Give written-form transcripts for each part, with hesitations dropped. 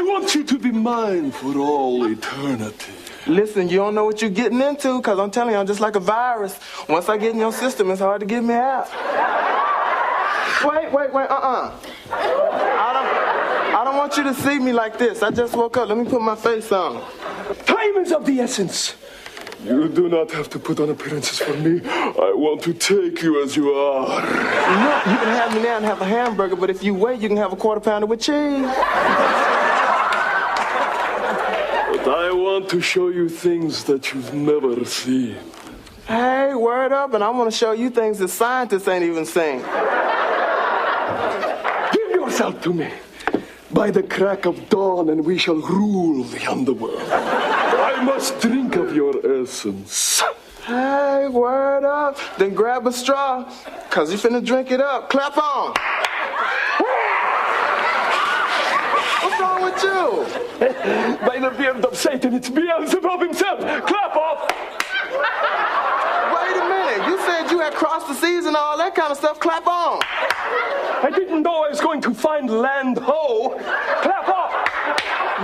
want you to be mine for all eternity. Listen, you don't know what you're getting into, because I'm telling you, I'm just like a virus. Once I get in your system, it's hard to get me out. Wait, I don't want you to see me like this. I just woke up. Let me put my face on. Time is of the essence. You do not have to put on appearances for me. I want to take you as you are. Look, you can have me now and have a hamburger, but if you wait, you can have a quarter pounder with cheese. But I want to show you things that you've never seen. Hey, word up, and I want to show you things that scientists ain't even seen. Give yourself to me. By the crack of dawn, and we shall rule the underworld. I must drink of your essence. Hey, word up. Then grab a straw, because you finna drink it up. Clap on. What's wrong with you? By the beard of Satan, it's Beelzebub himself. Clap off. Wait a minute. You said you had crossed the seas and all that kind of stuff. Clap on. I didn't know I was going to find land ho. Clap off.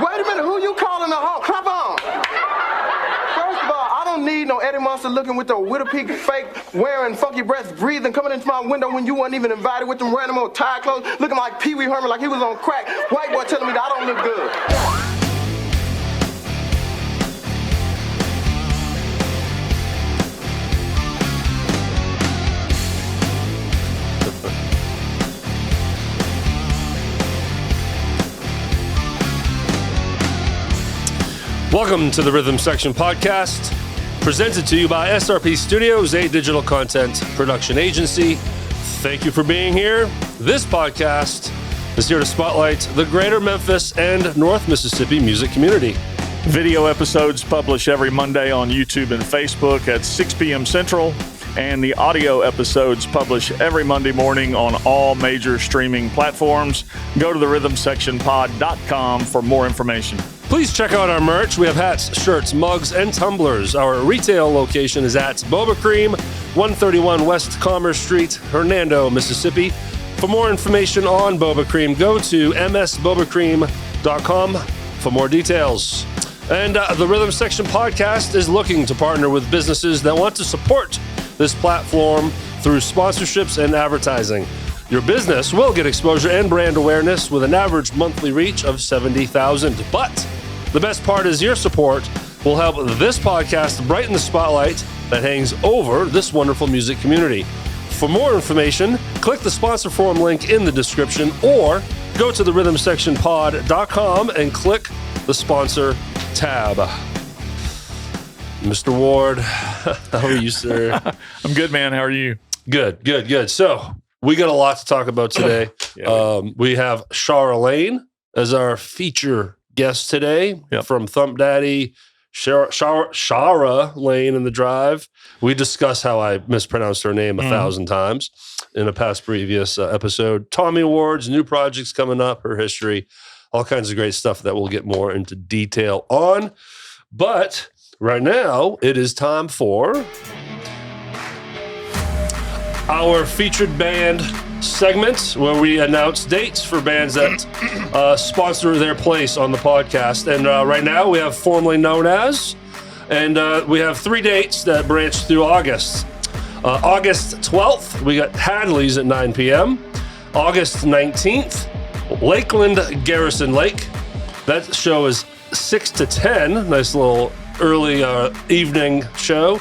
Wait a minute. Who you calling a hoe? Clap on. First of all, I don't need no Eddie Monster looking with the Widow Peak fake, wearing funky breath, breathing, coming into my window when you weren't even invited with them random old tie clothes, looking like Pee Wee Herman, like he was on crack. White boy telling me that I don't look good. Welcome to the Rhythm Section Podcast, presented to you by SRP Studios, a digital content production agency. Thank you for being here. This podcast is here to spotlight the greater Memphis and North Mississippi music community. Video episodes published every Monday on YouTube and Facebook at 6 p.m. Central, and the audio episodes published every Monday morning on all major streaming platforms. Go to therhythmsectionpod.com for more information. Please check out our merch. We have hats, shirts, mugs, and tumblers. Our retail location is at Boba Cream, 131 West Commerce Street, Hernando, Mississippi. For more information on Boba Cream, go to msbobacream.com for more details. And the Rhythm Section Podcast is looking to partner with businesses that want to support this platform through sponsorships and advertising. Your business will get exposure and brand awareness with an average monthly reach of 70,000. But the best part is your support will help this podcast brighten the spotlight that hangs over this wonderful music community. For more information, click the sponsor form link in the description or go to therhythmsectionpod.com and click the sponsor tab. Mr. Ward, how are you, sir? I'm good, man. How are you? Good. So, we got a lot to talk about today. We have Shara Layne as our feature guest today from Thumpdaddy, Shara Layne The Drive. We discussed how I mispronounced her name 1,000 times in a previous episode. Tommy Awards, new projects coming up, her history, all kinds of great stuff that we'll get more into detail on. But right now, it is time for our featured band segment, where we announce dates for bands that sponsor their place on the podcast. And right now we have formerly known as, and we have 3 dates that branch through August. August 12th, we got Hadley's at 9 p.m. August 19th, Lakeland Garrison Lake. That show is 6 to 10. Nice little early evening show.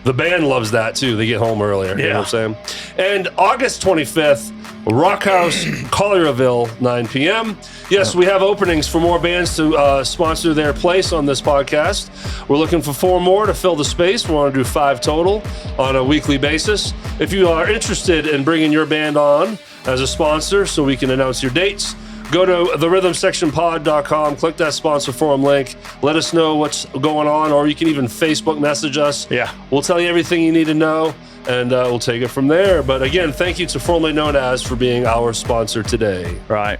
The band loves that too. They get home earlier. You know what I'm saying? And August 25th, Rock House, Collierville, 9 p.m. Yes, we have openings for more bands to sponsor their place on this podcast. We're looking for 4 more to fill the space. We want to do 5 total on a weekly basis. If you are interested in bringing your band on as a sponsor so we can announce your dates, go to therhythmsectionpod.com, click that sponsor forum link, let us know what's going on, or you can even Facebook message us. Yeah. We'll tell you everything you need to know, and we'll take it from there. But again, thank you to formerly known as for being our sponsor today. Right.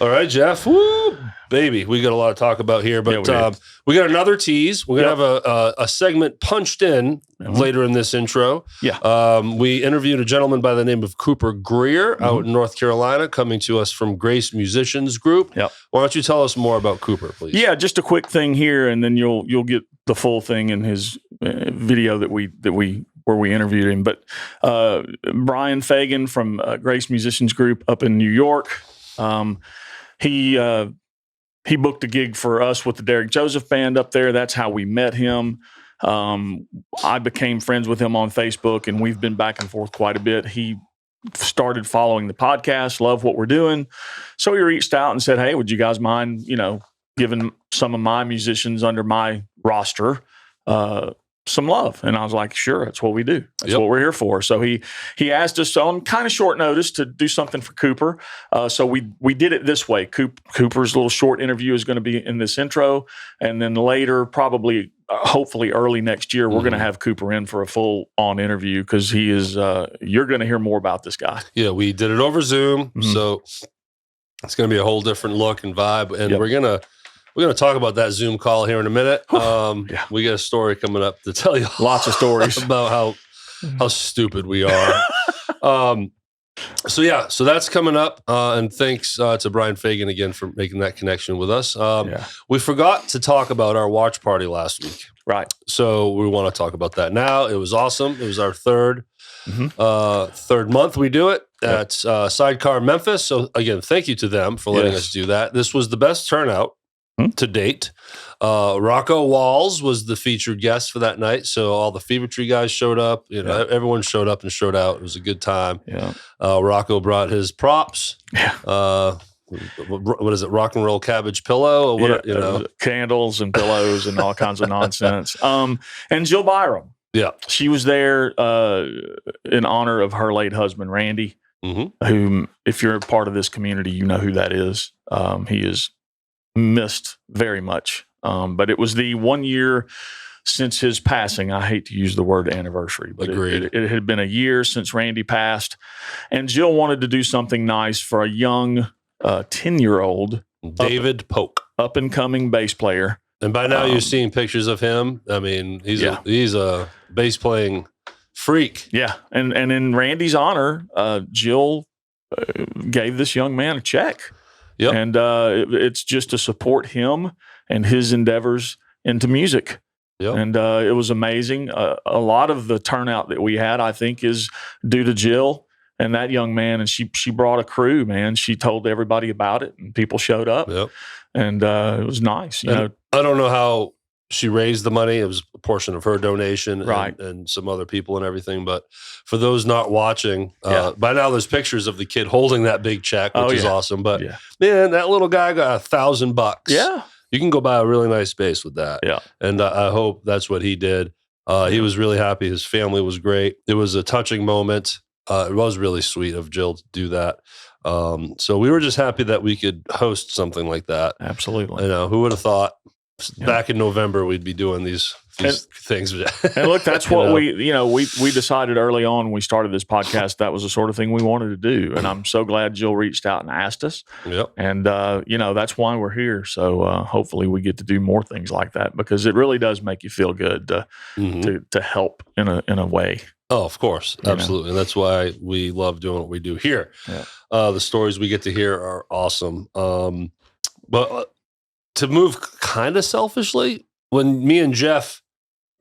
All right, Jeff. Woo, baby. We got a lot to talk about here, but we got another tease. We're going to have a segment punched in later in this intro. Yeah. We interviewed a gentleman by the name of Cooper Greer out in North Carolina, coming to us from Grace Musicians Group. Yep. Why don't you tell us more about Cooper, please? Yeah, just a quick thing here, and then you'll get the full thing in his video where we interviewed him. But Brian Fagan from Grace Musicians Group up in New York, he booked a gig for us with the Derrick Joseph Band up there. That's how we met him. I became friends with him on Facebook, and we've been back and forth quite a bit. He started following the podcast, loved what we're doing. So he reached out and said, hey, would you guys mind, giving some of my musicians under my roster some love? And I was like, sure, that's what we do. That's what we're here for. So he asked us on kind of short notice to do something for Cooper. So we did it this way. Cooper's little short interview is going to be in this intro. And then later, probably, hopefully early next year, we're going to have Cooper in for a full on interview because he is, you're going to hear more about this guy. Yeah, we did it over Zoom. So it's going to be a whole different look and vibe. And we're going to talk about that Zoom call here in a minute. We got a story coming up to tell you. Lots of stories about how stupid we are. So that's coming up. And thanks to Brian Fagan again for making that connection with us. We forgot to talk about our watch party last week. Right. So we want to talk about that now. It was awesome. It was our third month we do it at Sidecar Memphis. So again, thank you to them for letting us do that. This was the best turnout to date. Rocco Walls was the featured guest for that night. So all the Fever Tree guys showed up. Everyone showed up and showed out. It was a good time. Yeah. Rocco brought his props. Yeah. What is it? Rock and roll cabbage pillow? Or candles and pillows and all kinds of nonsense. And Jill Byram. Yeah. She was there in honor of her late husband, Randy, whom, if you're a part of this community, you know who that is. He is missed very much. But it was the 1 year since his passing. I hate to use the word anniversary, but it had been a year since Randy passed. And Jill wanted to do something nice for a young 10-year-old David Polk, up and coming bass player. And by now you've seen pictures of him. I mean, he's a bass playing freak. Yeah. And in Randy's honor, Jill gave this young man a check. Yep. And it's just to support him and his endeavors into music. Yep. And it was amazing. A lot of the turnout that we had, I think, is due to Jill and that young man. And she brought a crew, man. She told everybody about it, and people showed up. Yep. And it was nice. You know, I don't know how she raised the money. It was a portion of her donation, right, and some other people and everything. But for those not watching, by now there's pictures of the kid holding that big check, which is awesome. But man, that little guy got $1,000. Yeah, you can go buy a really nice bass with that. Yeah, and I hope that's what he did. He was really happy. His family was great. It was a touching moment. It was really sweet of Jill to do that. So we were just happy that we could host something like that. Absolutely. You know, who would have thought back in November we'd be doing these things. And look, that's what we decided early on when we started this podcast. That was the sort of thing we wanted to do. And I'm so glad Jill reached out and asked us. Yep. And, that's why we're here. So hopefully we get to do more things like that, because it really does make you feel good to help in a way. Oh, of course. Absolutely. And that's why we love doing what we do here. Yeah. The stories we get to hear are awesome. But to move kind of selfishly, when me and Jeff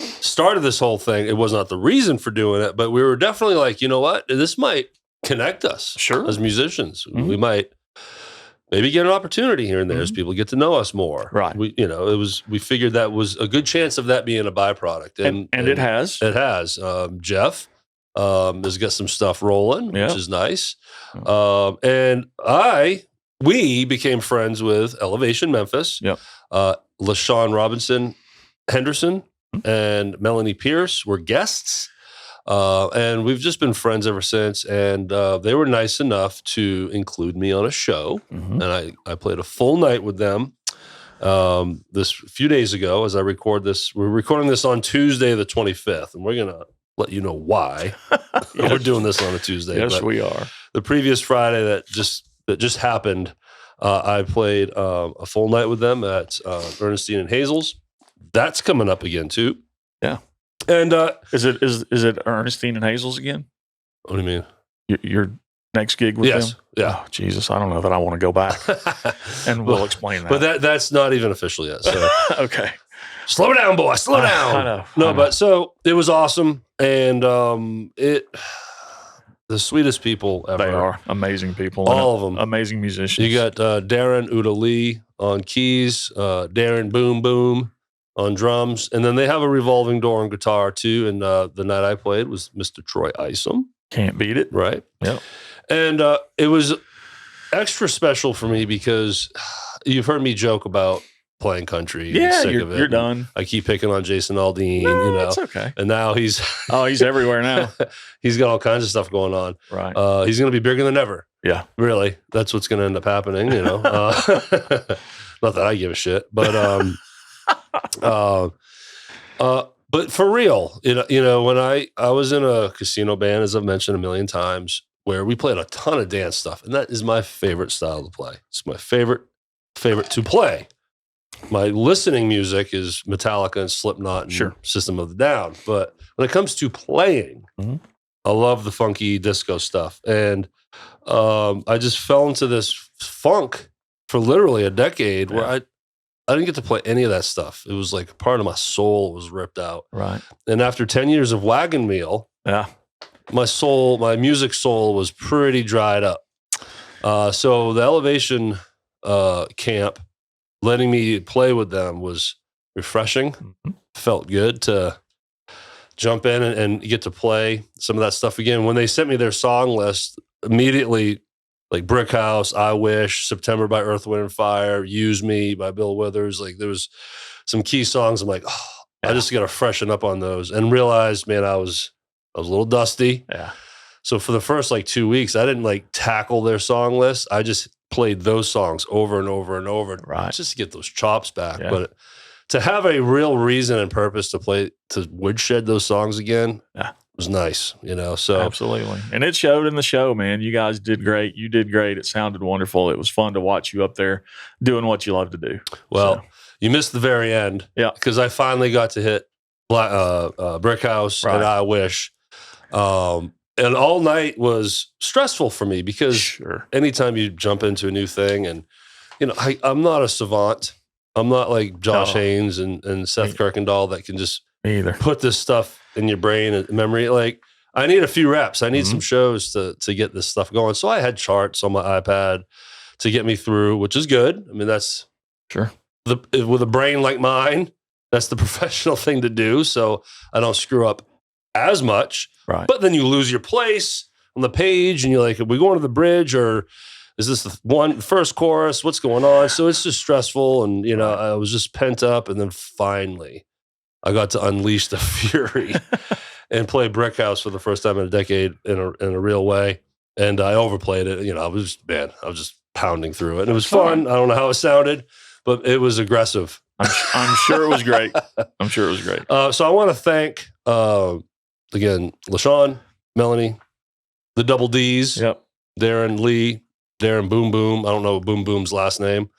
started this whole thing, it was not the reason for doing it, but we were definitely like, you know what? This might connect us as musicians. Mm-hmm. We might maybe get an opportunity here and there as people get to know us more. Right. We figured that was a good chance of that being a byproduct. And it has. It has. Jeff has got some stuff rolling, which is nice. And we became friends with Elevation Memphis. Yep. LaShawn Robinson Henderson and Melanie Pierce were guests. And we've just been friends ever since. And they were nice enough to include me on a show. Mm-hmm. And I played a full night with them this few days ago as I record this. We're recording this on Tuesday, the 25th. And we're going to let you know why we're doing this on a Tuesday. Yes, we are. The previous Friday that just happened, I played a full night with them at Ernestine and Hazel's. That's coming up again too. Yeah. And is it Ernestine and Hazel's again? What do you mean? Your next gig with them? Yeah. Oh, Jesus, I don't know that I want to go back. And we'll explain that. But that's not even official yet. So okay. Slow down, boy. Slow down. I know. No, but so it was awesome, and the sweetest people ever. They are amazing people. All of them. Amazing musicians. You got Darren Uda Lee on keys, Darren Boom Boom on drums, and then they have a revolving door on guitar too. And the night I played was Mr. Troy Isom. Can't beat it. Right. Yep. And it was extra special for me because you've heard me joke about playing country. Yeah, sick of it. You're done. I keep picking on Jason Aldean, That's okay. And now he's everywhere now. He's got all kinds of stuff going on. Right. He's going to be bigger than ever. Yeah. Really. That's what's going to end up happening, Not that I give a shit, but but for real, when I was in a casino band, as I've mentioned a million times, where we played a ton of dance stuff, and that is my favorite style to play. It's my favorite to play. My listening music is Metallica and Slipknot and System of a Down. But when it comes to playing, I love the funky disco stuff. And I just fell into this funk for literally a decade where I didn't get to play any of that stuff. It was like part of my soul was ripped out. Right. And after 10 years of Wagon Meal, my music soul was pretty dried up. So the Elevation camp, letting me play with them was refreshing. Felt good to jump in and get to play some of that stuff again. When they sent me their song list, immediately, like Brick House, I Wish, September by Earth, Wind and Fire, Use Me by Bill Withers. Like there was some key songs. I'm like, I just got to freshen up on those, and realized, man, I was a little dusty. Yeah. So for the first 2 weeks, I didn't tackle their song list. I just played those songs over and over and over, just to get those chops back. Yeah. But to have a real reason and purpose to woodshed those songs again, was nice, So absolutely, and it showed in the show, man. You guys did great. You did great. It sounded wonderful. It was fun to watch you up there doing what you love to do. Well, you missed the very end, because I finally got to hit Brick House and I Wish. And all night was stressful for me because anytime you jump into a new thing, and I'm not a savant. I'm not like Josh Haynes and Seth Kirkendall that can just put this stuff in your brain and memory. I need a few reps. I need some shows to get this stuff going. So I had charts on my iPad to get me through, which is good. I mean, that's with a brain like mine, that's the professional thing to do. So I don't screw up as much. Right. But then you lose your place on the page, and you're like, are we going to the bridge, or is this the first chorus? What's going on? So it's just stressful, and I was just pent up, and then finally I got to unleash the fury and play Brick House for the first time in a decade in a real way. And I overplayed it. I was just pounding through it. And it was fun. I don't know how it sounded, but it was aggressive. I'm sure it was great. I'm sure it was great. So I want to thank again, LaShawn, Melanie, the Double D's, Darren Lee, Darren Boom Boom. I don't know Boom Boom's last name.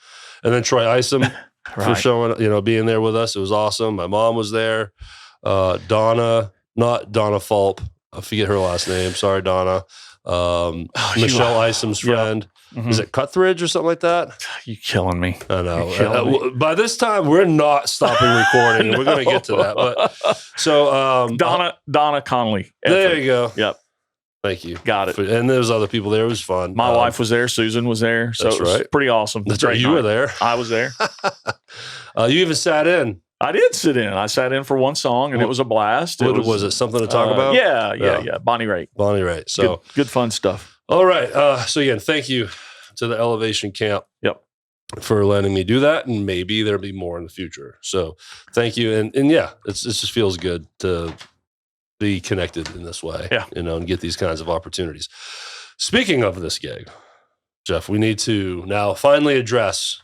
And then Troy Isom for showing, being there with us. It was awesome. My mom was there. Donna, not Donna Fulp. I forget her last name. Sorry, Donna. Michelle Isom's friend. Is it Cuthridge or something like that? You killing me. I know. By this time, we're not stopping recording. We're going to get to that. But so Donna Connolly. There you go. Yep. Thank you. Got it. And there was other people there. It was fun. My wife was there. Susan was there. So it was pretty awesome. That's right. You were there. I was there. You even sat in. I did sit in. I sat in for one song, and it was a blast. What was it? Something to talk about? Yeah. Bonnie Raitt. So good fun stuff. All right. So again, thank you to the Elevation Camp. For letting me do that, and maybe there'll be more in the future. So thank you. And it just feels good to be connected in this way. And get these kinds of opportunities. Speaking of this gig, Jeff, we need to now finally address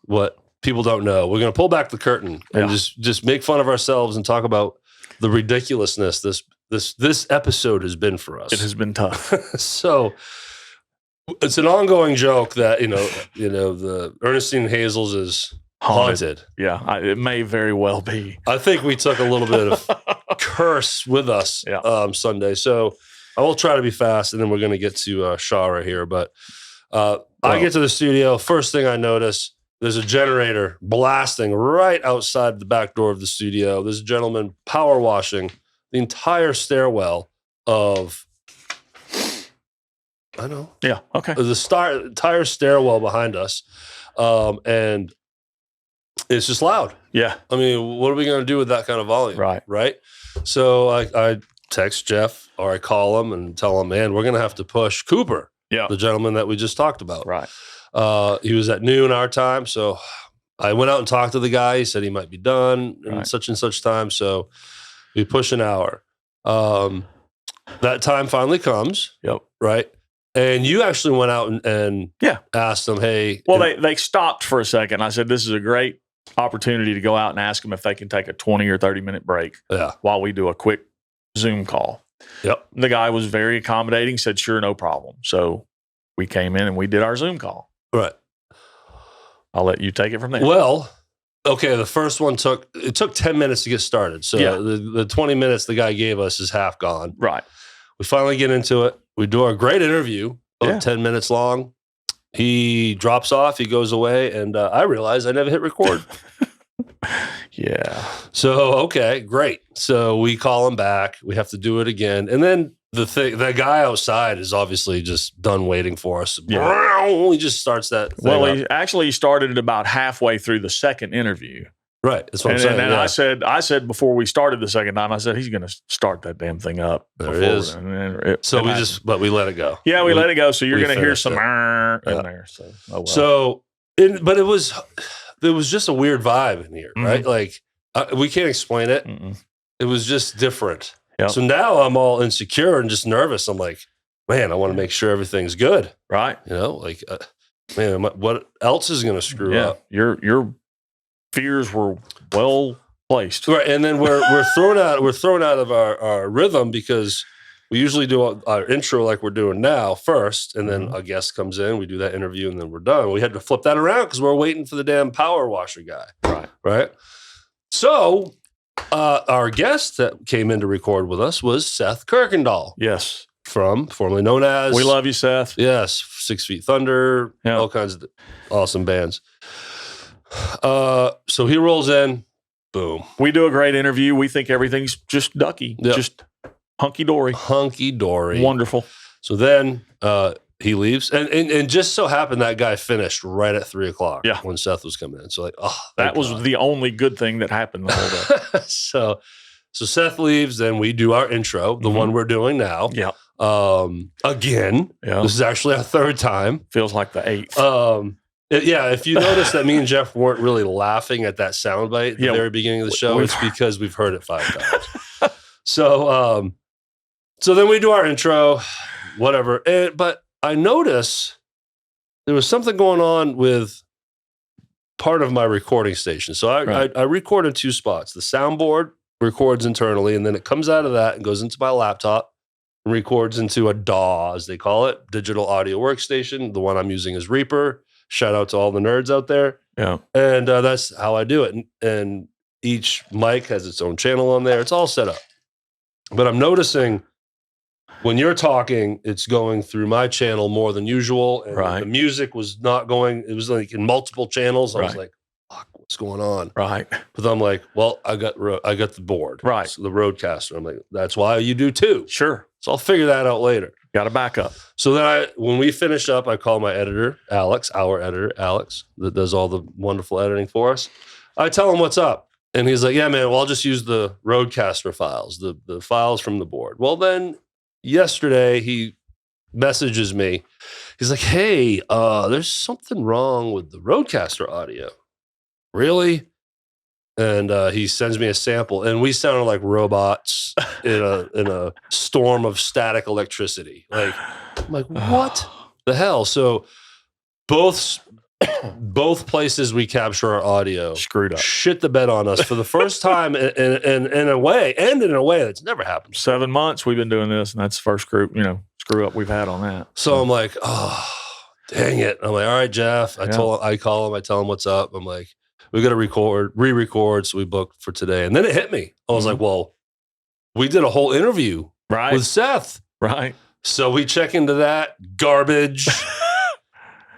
what people don't know. We're going to pull back the curtain and just make fun of ourselves and talk about the ridiculousness this episode has been for us. It has been tough. So It's an ongoing joke that the Ernestine Hazels is haunted. Yeah, it may very well be. I think we took a little bit of curse with us Sunday, so I will try to be fast, and then we're going to get to Shara here. But I get to the studio. First thing I notice, there's a generator blasting right outside the back door of the studio. There's a gentleman power washing the entire stairwell of, I know. Yeah, okay. The entire stairwell behind us. And it's just loud. Yeah. I mean, what are we going to do with that kind of volume? Right. So I text Jeff, or I call him and tell him, man, we're going to have to push Cooper, the gentleman that we just talked about. Right. He was at noon our time. So I went out and talked to the guy. He said he might be done in such and such time. So we push an hour. That time finally comes. Yep. Right. And you actually went out and asked them, hey. Well, they stopped for a second. I said, this is a great opportunity to go out and ask them if they can take a 20 or 30-minute break while we do a quick Zoom call. Yep. The guy was very accommodating, said, sure, no problem. So we came in and we did our Zoom call. Right. I'll let you take it from there. Well, okay, the first one took 10 minutes to get started. So the 20 minutes the guy gave us is half gone. Right. We finally get into it. We do our great interview, about 10 minutes long. He drops off, he goes away, and I realize I never hit record. Yeah. So, okay, great. So we call him back. We have to do it again. And then the guy outside is obviously just done waiting for us. Yeah. He just starts that thing Well, up. he started it about halfway through the second interview. Right. That's what I'm saying. And I said before we started the second time, I said, he's going to start that damn thing up. There it is. But we let it go. Yeah, we let it go. So you're going to hear some in there. So, oh well. But it was just a weird vibe in here, right? Like we can't explain it. Mm-mm. It was just different. Yep. So now I'm all insecure and just nervous. I'm like, man, I want to make sure everything's good. Right. Man, what else is going to screw up? Your fears were well placed. Right. And then we're thrown out of our rhythm because we usually do our intro like we're doing now first, and then a guest comes in, we do that interview, and then we're done. We had to flip that around because we're waiting for the damn power washer guy. Right. So our guest that came in to record with us was Seth Kirkendall. Yes. Formerly known as... We love you, Seth. Yes. 6 Feet Thunder, all kinds of awesome bands. So he rolls in, boom. We do a great interview. We think everything's just ducky, just hunky-dory. Hunky-dory. Wonderful. So then he leaves. And just so happened that guy finished right at 3 o'clock when Seth was coming in. So that was the only good thing that happened the whole day. So Seth leaves, then we do our intro, the one we're doing now. Yeah. Again. Yeah. This is actually our third time. Feels like the eighth. If you notice that me and Jeff weren't really laughing at that soundbite at the very beginning of the show, it's because we've heard it 5 times. So then we do our intro, whatever. But I notice there was something going on with part of my recording station. So I record in 2 spots. The soundboard records internally, and then it comes out of that and goes into my laptop and records into a DAW, as they call it, digital audio workstation. The one I'm using is Reaper. Shout out to all the nerds out there. Yeah. And that's how I do it. And each mic has its own channel on there. It's all set up. But I'm noticing when you're talking, it's going through my channel more than usual. And the music was not going. It was like in multiple channels. I was like, fuck, what's going on? Right. But I'm like, well, I got the board. Right. So the Rodecaster. I'm like, that's why you do 2. Sure. So I'll figure that out later. Got a backup. So then when we finish up, I call my editor, Alex, our editor, Alex, that does all the wonderful editing for us. I tell him what's up. And he's like, yeah, man, well, I'll just use the Rodecaster files, the files from the board. Well, then yesterday he messages me. He's like, hey, there's something wrong with the Rodecaster audio. Really? And he sends me a sample, and we sounded like robots in a storm of static electricity. Like, I'm like, what the hell? So both places we capture our audio screwed up, shit the bed on us for the first time in a way that's never happened. 7 months we've been doing this, and that's the first group, screw up we've had on that. So I'm like, oh, dang it. I'm like, all right, Jeff. I call him. I tell him what's up. I'm like, we got to re-record. So we booked for today. And then it hit me. I was like, well, we did a whole interview with Seth. Right. So we check into that. Garbage.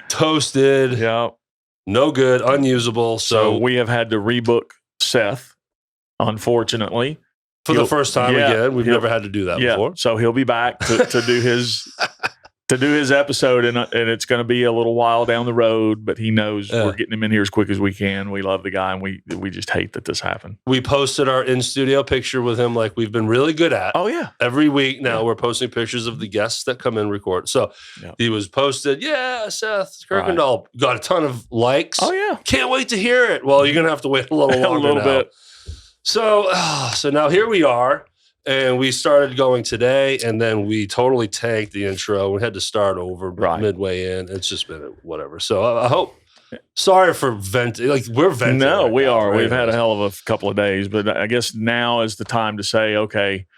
Toasted. Yeah. No good. Unusable. So we have had to rebook Seth, unfortunately. For the first time again. We've never had to do that before. So he'll be back to do his episode, and it's going to be a little while down the road, but he knows we're getting him in here as quick as we can. We love the guy, and we just hate that this happened. We posted our in-studio picture with him like we've been really good at. Oh, yeah. Every week now we're posting pictures of the guests that come in record. So he was posted, Seth Kirkendall. Got a ton of likes. Oh, yeah. Can't wait to hear it. Well, you're going to have to wait a little longer a little bit. So now here we are. And we started going today, and then we totally tanked the intro. We had to start over midway in. It's just been whatever. So I hope. Sorry for venting. Like, we're venting. No, right we now, are. right? We've had a hell of a couple of days, but I guess now is the time to say, okay,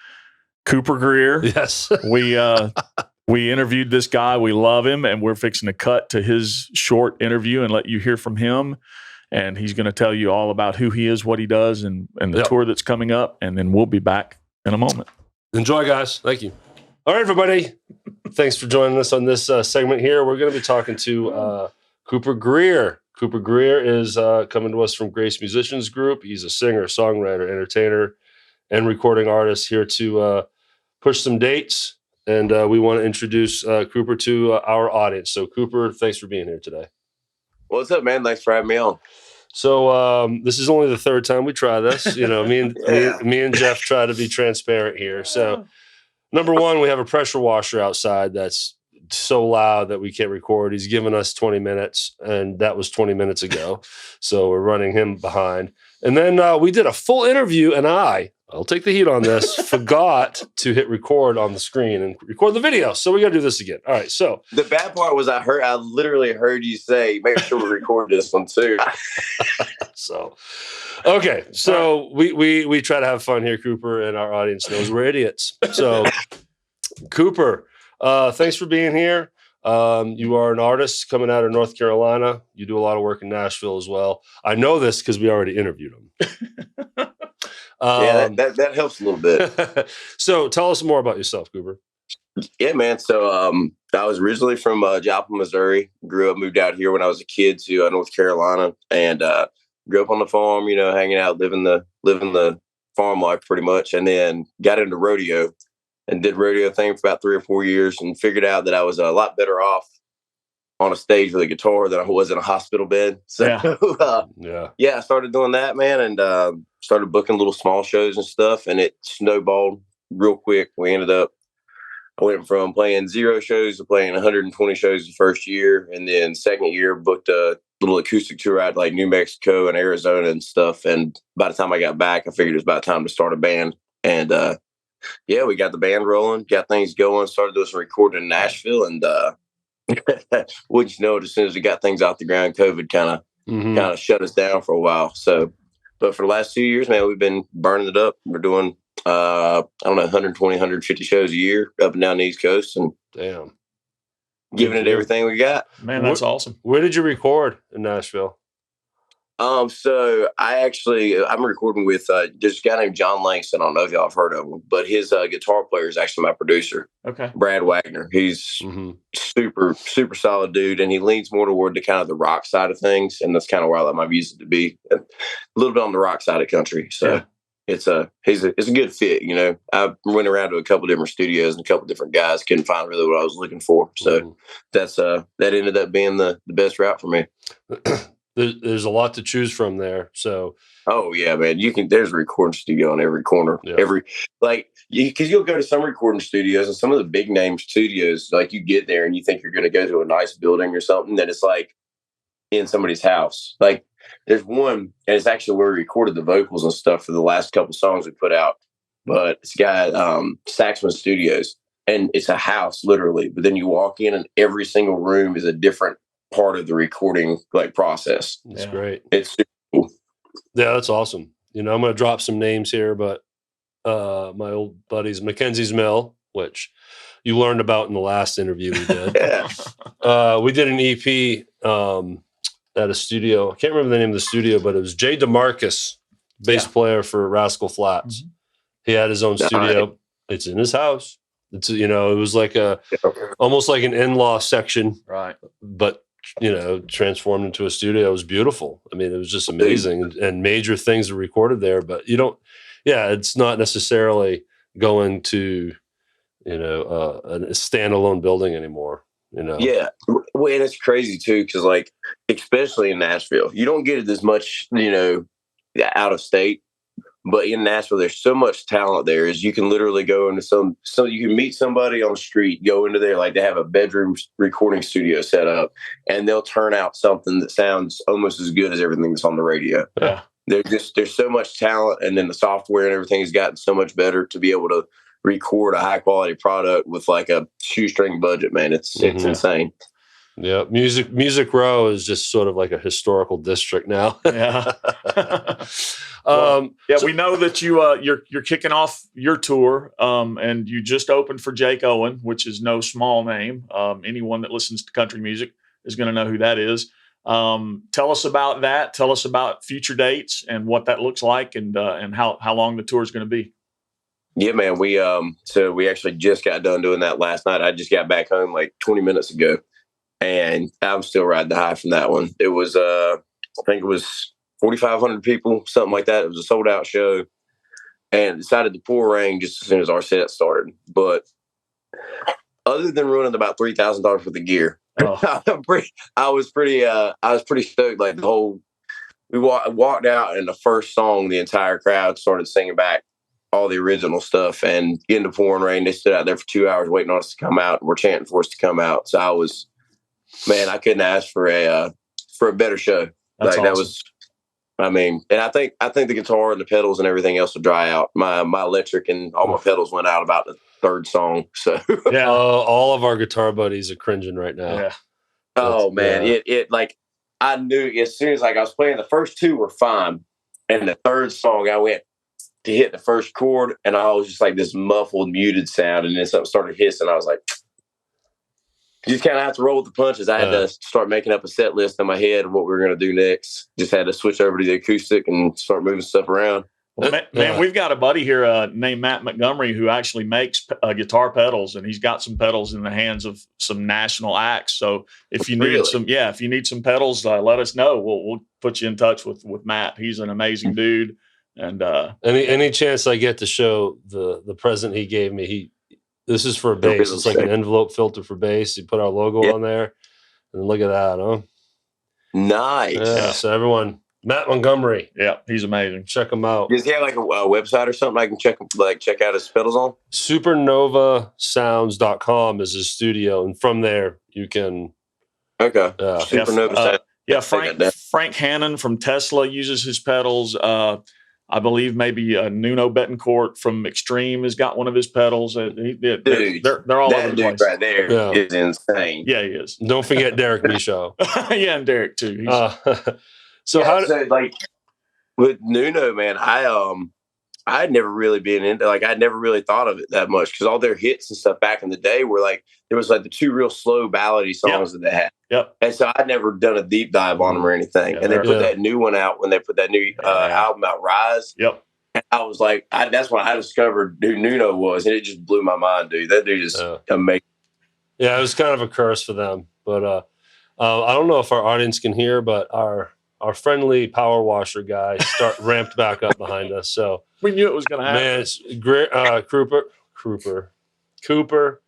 Cooper Greer. Yes, we interviewed this guy. We love him, and we're fixing to cut to his short interview and let you hear from him. And he's going to tell you all about who he is, what he does, and the tour that's coming up. And then we'll be back in a moment. Enjoy, guys. Thank you. All right, everybody. Thanks for joining us on this segment here. We're going to be talking to Cooper Greer. Cooper Greer is coming to us from Grace Musicians Group. He's a singer, songwriter, entertainer, and recording artist here to push some dates. And we want to introduce Cooper to our audience. So, Cooper, thanks for being here today. What's up, man? Thanks for having me on. So this is only the third time we try this. You know, me and Jeff try to be transparent here. So, number one, we have a pressure washer outside that's so loud that we can't record. He's given us 20 minutes, and that was 20 minutes ago. So we're running him behind. And then we did a full interview, and I'll take the heat on this, forgot to hit record on the screen and record the video. So we got to do this again. All right. So the bad part was I literally heard you say, make sure we record this one too. So, okay. So we try to have fun here, Cooper, and our audience knows we're idiots. So Cooper, thanks for being here. You are an artist coming out of North Carolina. You do a lot of work in Nashville as well. I know this because we already interviewed him. That helps a little bit. So tell us more about yourself, Cooper. Yeah, man. So I was originally from Joplin, Missouri. Grew up, moved out here when I was a kid to North Carolina, and grew up on the farm. You know, hanging out, living the farm life pretty much, and then got into rodeo and did rodeo thing for about 3 or 4 years, and figured out that I was a lot better off on a stage with a guitar than I was in a hospital bed. So I started doing that, man, and started booking little small shows and stuff, and it snowballed real quick. I went from playing 0 shows to playing 120 shows the first year, and then second year booked a little acoustic tour out like New Mexico and Arizona and stuff. And by the time I got back, I figured it was about time to start a band. And we got the band rolling, got things going, started doing some recording in Nashville, and wouldn't you know it, as soon as we got things off the ground, COVID kind of shut us down for a while. So, but for the last 2 years, man, we've been burning it up. We're doing, 120, 150 shows a year up and down the East Coast, and giving it everything we got. Man, that's awesome. Where did you record in Nashville? So I'm recording with this guy named John Langston. I don't know if y'all have heard of him, but his guitar player is actually my producer. Okay. Brad Wagner. He's super, super solid dude, and he leans more toward the kind of the rock side of things, and that's kind of where I like my music to be. A little bit on the rock side of country. So it's a good fit, you know. I went around to a couple different studios and a couple different guys, couldn't find really what I was looking for. So that ended up being the best route for me. There's a lot to choose from there. So, oh yeah, man, there's a recording studio on every corner, because you'll go to some recording studios and some of the big name studios, like you get there and you think you're going to go to a nice building or something, that it's like in somebody's house. Like there's one, and it's actually where we recorded the vocals and stuff for the last couple songs we put out. But it's got Saxman Studios, and it's a house literally. But then you walk in, and every single room is a different part of the recording process. That's great. It's super cool. Yeah, that's awesome. You know, I'm going to drop some names here, but my old buddies, Mackenzie's Mill, which you learned about in the last interview we did. Yeah. We did an EP at a studio. I can't remember the name of the studio, but it was Jay DeMarcus, bass player for Rascal Flatts. Mm-hmm. He had his own studio. It's in his house. It's, you know, it was like almost like an in-law section, Right? but, you know, transformed into a studio. It was beautiful. I mean, it was just amazing, and major things were recorded there, but you don't, it's not necessarily going to, you know, a standalone building anymore, you know? Yeah. Well, and it's crazy too, because like, especially in Nashville, you don't get it as much, you know, out of state. But in Nashville, there's so much talent there. Is you can literally go into so you can meet somebody on the street, go into there, like they have a bedroom recording studio set up, and they'll turn out something that sounds almost as good as everything that's on the radio. Yeah. There's so much talent, and then the software and everything has gotten so much better to be able to record a high quality product with like a shoestring budget, man. It's insane. Yeah, Music Row is just sort of like a historical district now. Yeah. We know that you're kicking off your tour, and you just opened for Jake Owen, which is no small name. Anyone that listens to country music is going to know who that is. Tell us about that. Tell us about future dates and what that looks like, and how long the tour is going to be. Yeah, man. We actually just got done doing that last night. I just got back home like 20 minutes ago. And I'm still riding the high from that one. It was, I think it was 4,500 people, something like that. It was a sold out show, and it decided to pour rain just as soon as our set started. But other than ruining about $3,000 worth of gear, I was pretty stoked. Like we walked out, and the first song, the entire crowd started singing back all the original stuff. And in the pouring rain, they stood out there for 2 hours waiting on us to come out. And we're chanting for us to come out. So I couldn't ask for a better show. That's awesome. That was, I mean, and I think the guitar and the pedals and everything else will dry out. My electric and all my pedals went out about the third song. So yeah, all of our guitar buddies are cringing right now. Yeah. Oh man, it like I knew as soon as like I was playing, the first two were fine, and the third song I went to hit the first chord, and I was just like this muffled, muted sound, and then something started hissing. I was like, you just kind of have to roll with the punches. I had to start making up a set list in my head of what we were going to do next. Just had to switch over to the acoustic and start moving stuff around. Well, man, we've got a buddy here named Matt Montgomery who actually makes guitar pedals, and he's got some pedals in the hands of some national acts. So if you need if you need some pedals, let us know. We'll put you in touch with Matt. He's an amazing dude. And any chance I get to show the present he gave me, this is for a bass. It's like an envelope filter for bass. You put our logo on there, and look at that, huh? Nice. Yeah. So everyone, Matt Montgomery. Yeah, he's amazing. Check him out. Does he have like a website or something I can check out his pedals on? Supernovasounds.com is his studio, and from there you can. Okay. Supernova Sounds. Frank Hannon from Tesla uses his pedals. I believe maybe Nuno Betancourt from Extreme has got one of his pedals. They're all over the place. Right there is insane. Yeah, he is. Don't forget Derrick Michaud. Yeah, and Derrick too. Like with Nuno, man, I'd never really been into, like, I'd never really thought of it that much, because all their hits and stuff back in the day were like, there was like the two real slow ballady songs that they had. Yep. And so I'd never done a deep dive on them or anything. And they put that new one out when they put that new album out, Rise. Yep. And I was like, that's when I discovered who Nuno was. And it just blew my mind, dude. That dude is amazing. Yeah, it was kind of a curse for them. But I don't know if our audience can hear, but our friendly power washer guy ramped back up behind us. So we knew it was going to happen. Man, it's great. Cooper,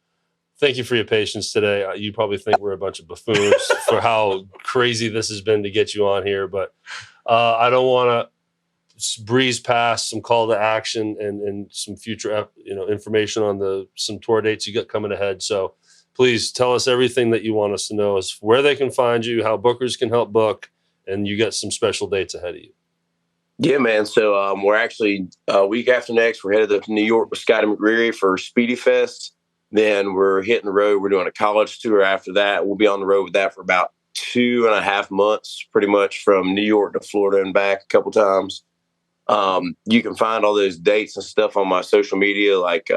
thank you for your patience today. You probably think we're a bunch of buffoons for how crazy this has been to get you on here, but I don't want to breeze past some call to action and some future information on some tour dates you got coming ahead. So please tell us everything that you want us to know, as where they can find you, how bookers can help book, and you got some special dates ahead of you. Yeah, man. So we're actually week after next, we're headed to New York with Scotty McCreery for Speedy Fest. Then we're hitting the road. We're doing a college tour after that. We'll be on the road with that for about 2.5 months, pretty much from New York to Florida and back a couple times. You can find all those dates and stuff on my social media, like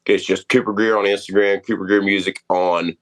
It's just Cooper Greer on Instagram, Cooper Greer Music on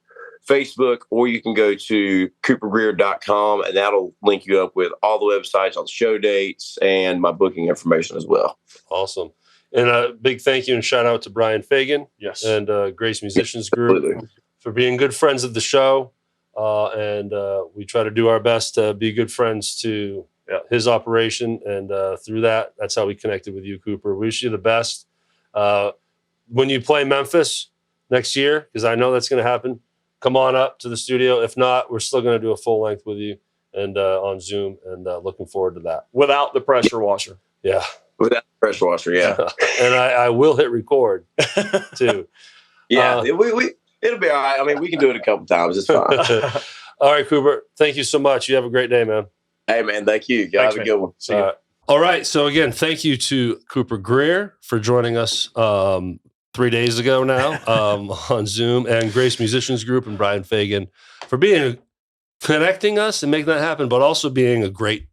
Facebook, or you can go to coopergreer.com, and that'll link you up with all the websites, all the show dates, and my booking information as well. Awesome. And a big thank you and shout out to Brian Fagan and Grace Musicians Group for being good friends of the show. And we try to do our best to be good friends to his operation. And through that, that's how we connected with you, Cooper. We wish you the best. When you play Memphis next year, because I know that's going to happen, come on up to the studio. If not, we're still going to do a full length with you and on Zoom, and looking forward to that. Without the pressure washer. Yeah. Without the pressure washer, yeah. And I will hit record, too. Yeah, it'll be all right. I mean, we can do it a couple times. It's fine. All right, Cooper. Thank you so much. You have a great day, man. Hey, man. Thank you. Y'all have a good one. See you. All right. So, again, thank you to Cooper Greer for joining us 3 days ago now on Zoom, and Grace Musicians Group and Brian Fagan for connecting us and making that happen, but also being a great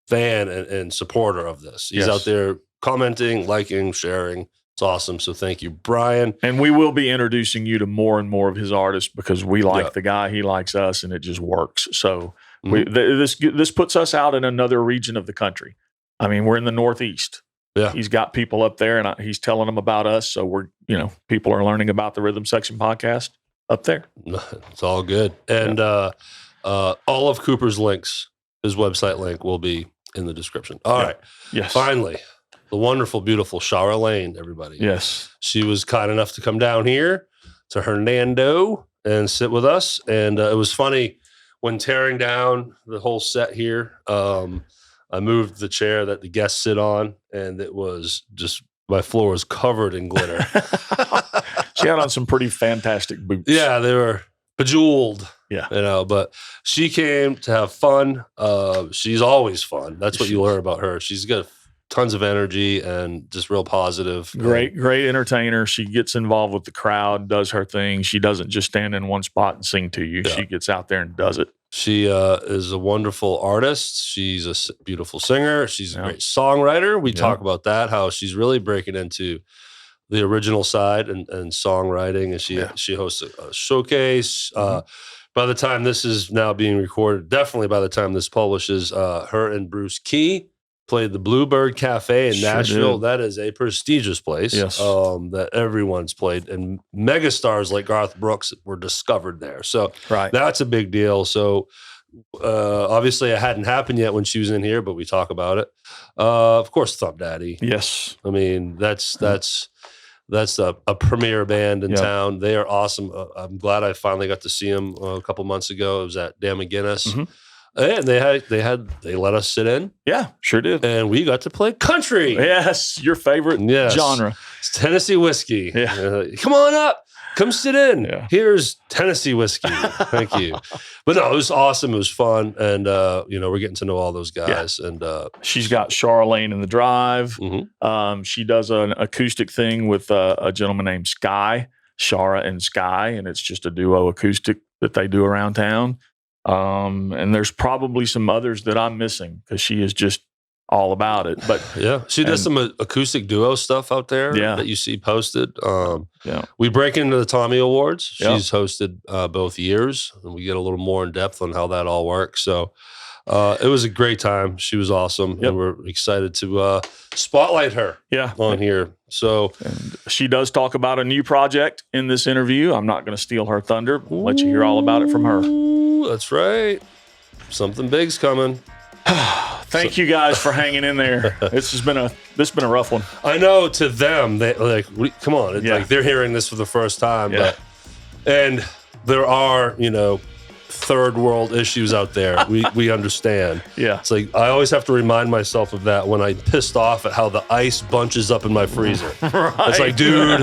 fan and supporter of this. He's out there commenting, liking, sharing. It's awesome. So thank you, Brian. And we will be introducing you to more and more of his artists because we like the guy, he likes us, and it just works. So this puts us out in another region of the country. I mean, we're in the Northeast. Yeah, he's got people up there, and he's telling them about us. So people are learning about the Rhythm Section podcast up there. It's all good. And all of Cooper's links, his website link, will be in the description. All right. Yes. Finally, the wonderful, beautiful Shara Layne, everybody. Yes. She was kind enough to come down here to Hernando and sit with us. And it was funny when tearing down the whole set here. I moved the chair that the guests sit on, and it was just, my floor was covered in glitter. She had on some pretty fantastic boots. Yeah, they were bejeweled. Yeah. But she came to have fun. She's always fun. That's what you learn about her. She's got tons of energy and just real positive. Great entertainer. She gets involved with the crowd, does her thing. She doesn't just stand in one spot and sing to you. Yeah. She gets out there and does it. She is a wonderful artist. She's a beautiful singer. She's a great songwriter. We talk about that, how she's really breaking into the original side and songwriting. And she hosts a showcase. By the time this is now being recorded, definitely by the time this publishes, her and Bruce Key played the Bluebird Cafe in Nashville. Did. That is a prestigious place that everyone's played. And megastars like Garth Brooks were discovered there. So that's a big deal. So obviously it hadn't happened yet when she was in here, but we talk about it. Of course, Thumpdaddy. Yes. I mean, that's a premier band in town. They are awesome. I'm glad I finally got to see them a couple months ago. It was at Dan McGinnis. Mm-hmm. And they let us sit in. Yeah, sure did. And we got to play country. Yes, your favorite genre. It's Tennessee whiskey. Yeah. Come on up. Come sit in. Yeah. Here's Tennessee whiskey. Thank you. But no, it was awesome. It was fun. And, we're getting to know all those guys. Yeah. And she's got Shara Layne The Drive. Mm-hmm. She does an acoustic thing with a gentleman named Sky, Shara and Sky. And it's just a duo acoustic that they do around town. And there's probably some others that I'm missing because she is just all about it. But she does some acoustic duo stuff out there that you see posted. We break into the Tommy Awards. She's hosted both years, and we get a little more in depth on how that all works. So it was a great time. She was awesome, and we're excited to spotlight her on here. So and she does talk about a new project in this interview. I'm not going to steal her thunder. We'll let you hear all about it from her. That's right. Something big's coming. Thank you guys for hanging in there. This has been a rough one. I know to them, they come on. It's like they're hearing this for the first time. Yeah. And there are, third world issues out there. We understand. Yeah. It's like I always have to remind myself of that when I'm pissed off at how the ice bunches up in my freezer. Right. It's like, dude,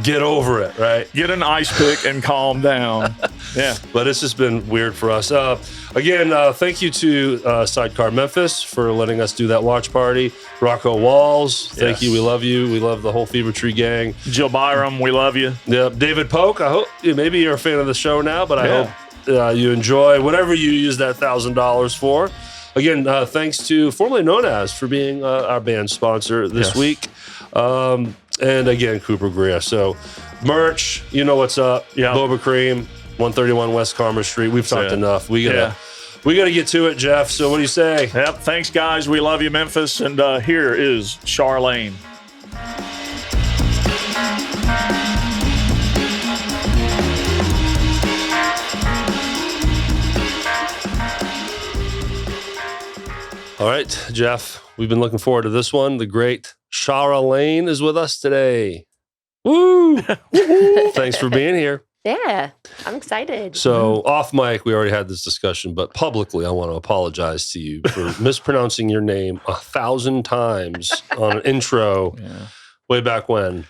get over it, right? Get an ice pick and calm down. Yeah. But it's just been weird for us. Again, thank you to Sidecar Memphis for letting us do that watch party. Rocco Walls, thank you. We love you. We love the whole Fever Tree gang. Jill Byram, we love you. Yeah. David Polk, I hope maybe you're a fan of the show now, but I hope you enjoy whatever you use that $1,000 for. Again, thanks to formerly known as for being our band sponsor this week. And again, Cooper Greer. So merch, you know what's up. Yeah. Boba Cream, 131 West Commerce Street. We've talked enough. We gotta get to it, Jeff. So what do you say? Yep. Thanks, guys. We love you, Memphis. And here is Shara Layne. All right, Jeff, we've been looking forward to this one. The great Shara Layne is with us today. Woo! Thanks for being here. Yeah, I'm excited. So off mic, we already had this discussion, but publicly, I want to apologize to you for mispronouncing your name 1,000 times on an intro way back when.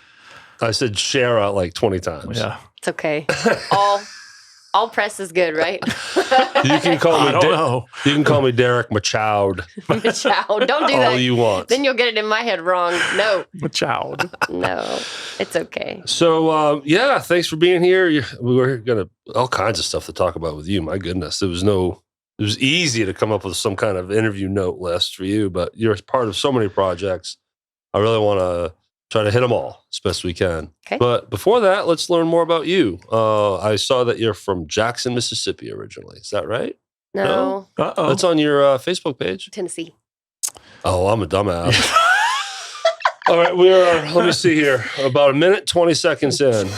I said Shara like 20 times. Yeah. It's okay. All press is good, right? You can call me. I don't know. You can call me Derrick Machowd. Machowd. Don't do that. All you want. Then you'll get it in my head wrong. No. Machowd. No. It's okay. So thanks for being here. We were gonna all kinds of stuff to talk about with you. My goodness, it was easy to come up with some kind of interview note list for you, but you're part of so many projects. I really want to try to hit them all as best we can. Okay. But before that, let's learn more about you. I saw that you're from Jackson, Mississippi originally. Is that right? No. Uh-oh. That's on your Facebook page. Tennessee. Oh, I'm a dumbass. All right, we are, let me see here, about 1:20 in.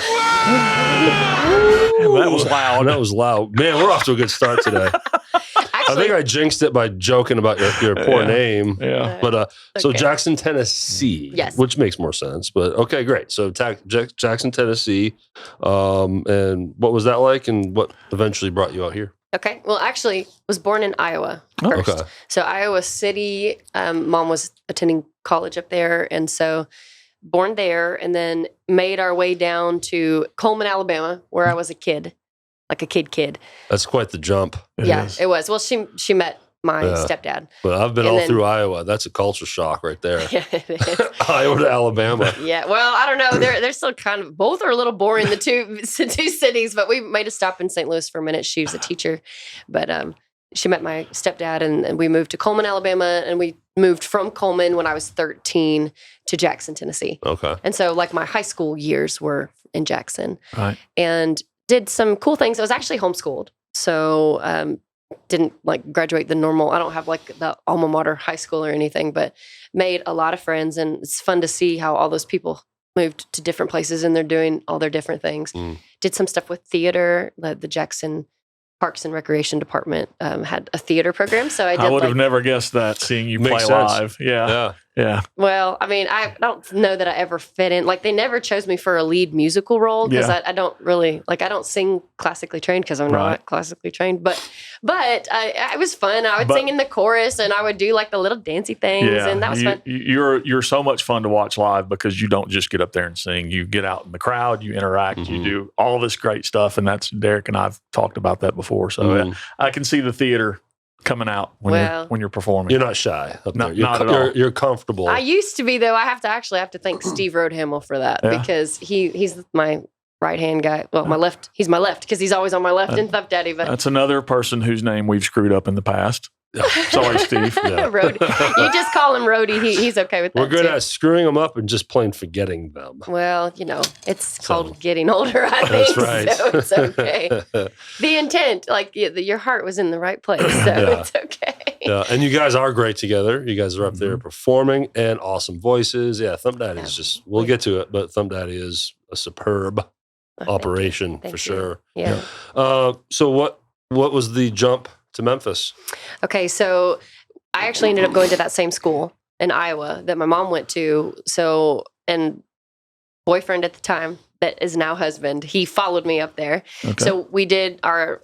That was loud. That was loud. Man, we're off to a good start today. I think I jinxed it by joking about your poor name. Yeah. But so Okay. Jackson, Tennessee. Yes. Which makes more sense. But okay, great. So Jackson, Tennessee. And what was that like and what eventually brought you out here? Okay. Well, actually, was born in Iowa Oh, first. okay. So Iowa City, mom was attending college up there. And so born there and then made our way down to Coleman, Alabama, where I was a kid, like a kid. That's quite the jump. It Yeah, is. it was. Well, she met my Yeah. stepdad. But I've been And all then- through Iowa. That's a culture shock right there. Yeah, it is. Iowa to Alabama. Yeah, well, I don't know. They're still kind of both are a little boring, the two cities. But we made a stop in St. Louis for a minute. She was a teacher, but she met my stepdad, and we moved to Coleman, Alabama, and we moved from Coleman when I was 13 to Jackson, Tennessee. Okay. And so, like my high school years were in Jackson, Right. and did some cool things. I was actually homeschooled, so didn't like graduate the normal. I don't have like the alma mater high school or anything, but made a lot of friends, and it's fun to see how all those people moved to different places and they're doing all their different things. Mm. Did some stuff with theater. The Jackson Parks and Recreation Department had a theater program, so I did. I would have like, never guessed that seeing you Makes play sense. live. Yeah. Yeah. Yeah. Well, I mean, I don't know that I ever fit in. Like, they never chose me for a lead musical role because Yeah. I don't really, like, I don't sing classically trained because I'm Right. not classically trained. But it was fun. I would But- sing in the chorus and I would do, like, the little dancey things, and that was fun. You're so much fun to watch live because you don't just get up there and sing. You get out in the crowd, you interact, Mhm. you do all this great stuff, and that's Derrick and I've talked about that before. So Mhm. yeah, I can see the theater coming out when you're performing. You're not shy up Not- there. You're, not at all. You're comfortable. I used to be, though. I have to thank Steve Roadhamel for that Yeah. because he's my right-hand guy. Well, my left. He's my left because he's always on my left in Thumpdaddy. But That's another person whose name we've screwed up in the past. Sorry, Steve. Yeah. Rhodey. You just call him Rhodey. He's okay with that, We're good too. at screwing them up and just plain forgetting them. Well, it's So- called getting older, I think. That's right. So it's okay. The intent, like your heart was in the right place, so Yeah. it's okay. Yeah, and you guys are great together. You guys are up there performing and awesome voices. Yeah, Thumpdaddy is just, we'll get to it, but Thumpdaddy is a superb Oh, operation Thank for you. sure. Yeah. So what was the jump to Memphis? Okay, so I actually ended up going to that same school in Iowa that my mom went to. So, and boyfriend at the time that is now husband, he followed me up there. Okay. So we did our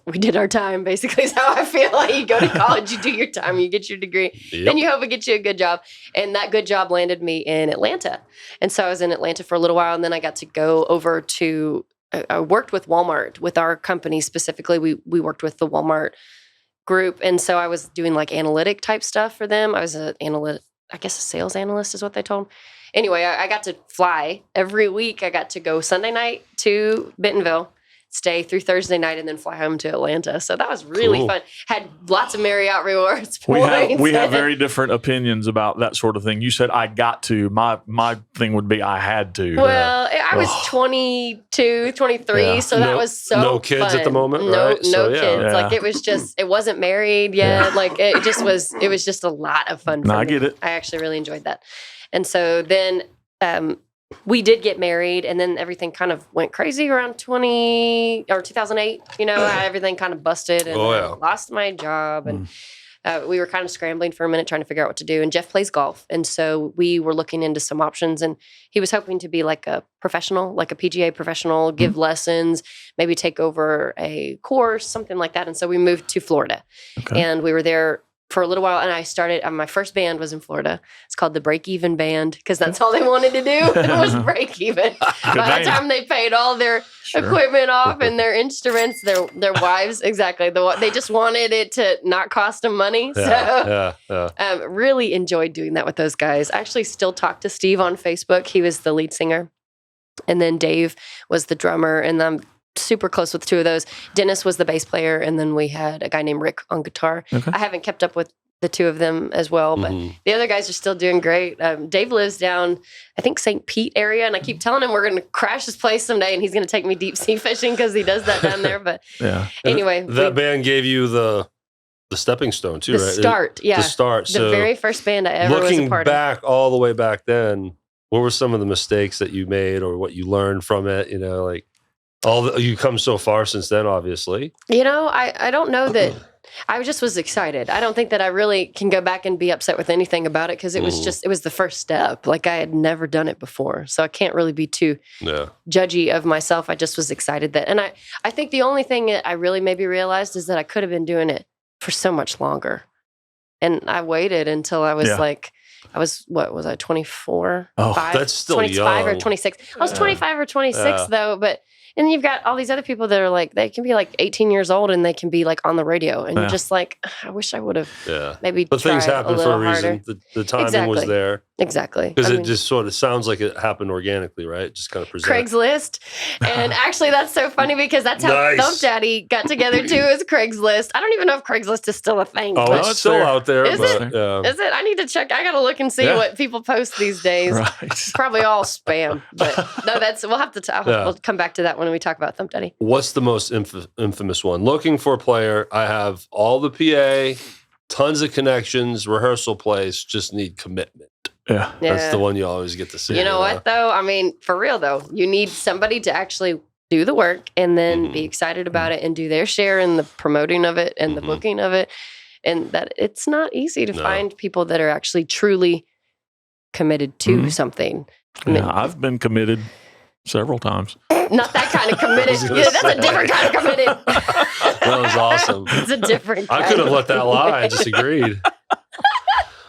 time, basically, is how I feel. Like, you go to college, you do your time, you get your degree, then you hope it gets you a good job. And that good job landed me in Atlanta. And so I was in Atlanta for a little while, and then I got to go over to, I worked with Walmart, with our company specifically. We worked with the Walmart group. And so I was doing like analytic type stuff for them. I was a sales analyst is what they told me. Anyway, I got to fly every week. I got to go Sunday night to Bentonville, stay through Thursday night, and then fly home to Atlanta. So that was really fun. Had lots of Marriott rewards points. We have very different opinions about that sort of thing. You said I got to. My thing would be I had to. Well, I was 22, 23, so that was so no kids fun. at the moment, No, right? no So, yeah. kids. Yeah. Like it was just, it wasn't married yet. Like it was just a lot of fun. For I me. get it. I actually really enjoyed that. And so then we did get married, and then everything kind of went crazy around 2008. You know, everything kind of busted, and I lost my job, and we were kind of scrambling for a minute trying to figure out what to do. And Jeff plays golf, and so we were looking into some options, and he was hoping to be like a professional, like a PGA professional, give lessons, maybe take over a course, something like that. And so we moved to Florida, and we were there for a little while, and I started, my first band was in Florida. It's called the Break Even Band, because that's all they wanted to do. It was break even. By the time they paid all their equipment off and their instruments, their wives, exactly. They just wanted it to not cost them money. Really enjoyed doing that with those guys. I actually still talk to Steve on Facebook. He was the lead singer. And then Dave was the drummer, and I'm super close with two of those. Dennis was the bass player, and then we had a guy named Rick on guitar. I haven't kept up with the two of them as well, but the other guys are still doing great. Dave lives down, I think, St. Pete area, and I keep telling him we're going to crash his place someday, and he's going to take me deep sea fishing because he does that down there. But anyway, that band gave you the stepping stone too, right? The start. The start. The very first band I ever was a looking part of. back all the way back then, what were some of the mistakes that you made or what you learned from it? You know, like you come so far since then, obviously. You know, I don't know that I just was excited. I don't think that I really can go back and be upset with anything about it, because it was it was the first step. Like I had never done it before. So I can't really be too judgy of myself. I just was excited that, and I think the only thing that I really maybe realized is that I could have been doing it for so much longer. And I waited until I was what was I, 24? Oh, that's still 25 young. or 26. I was 25 or 26 though, but and you've got all these other people that are like, they can be like 18 years old and they can be like on the radio. And you're just like, I wish I would have maybe But things happen for a reason. Harder. The timing was there. Exactly. Because it just sort of sounds like it happened organically, right? Just kind of present. Craigslist. And actually that's so funny because that's how Thumpdaddy got together too, is Craigslist. I don't even know if Craigslist is still a thing. Oh, it's still out there. Is it? Is it? I need to check. I got to look and see what people post these days. Right. Probably all spam. But no, we'll have to we'll come back to that when we talk about Thumpdaddy. What's the most infamous one? Looking for a player. I have all the PA, tons of connections, rehearsal place, just need commitment. Yeah. That's the one you always get to see. You know what, though? I mean, for real, though, you need somebody to actually do the work and then be excited about it and do their share in the promoting of it and the booking of it. And that it's not easy to find people that are actually truly committed to something. Yeah, I've been committed several times. Not that kind of committed. That's a different kind of committed. That was awesome. It's a different kind. I could have let that lie. I just agreed.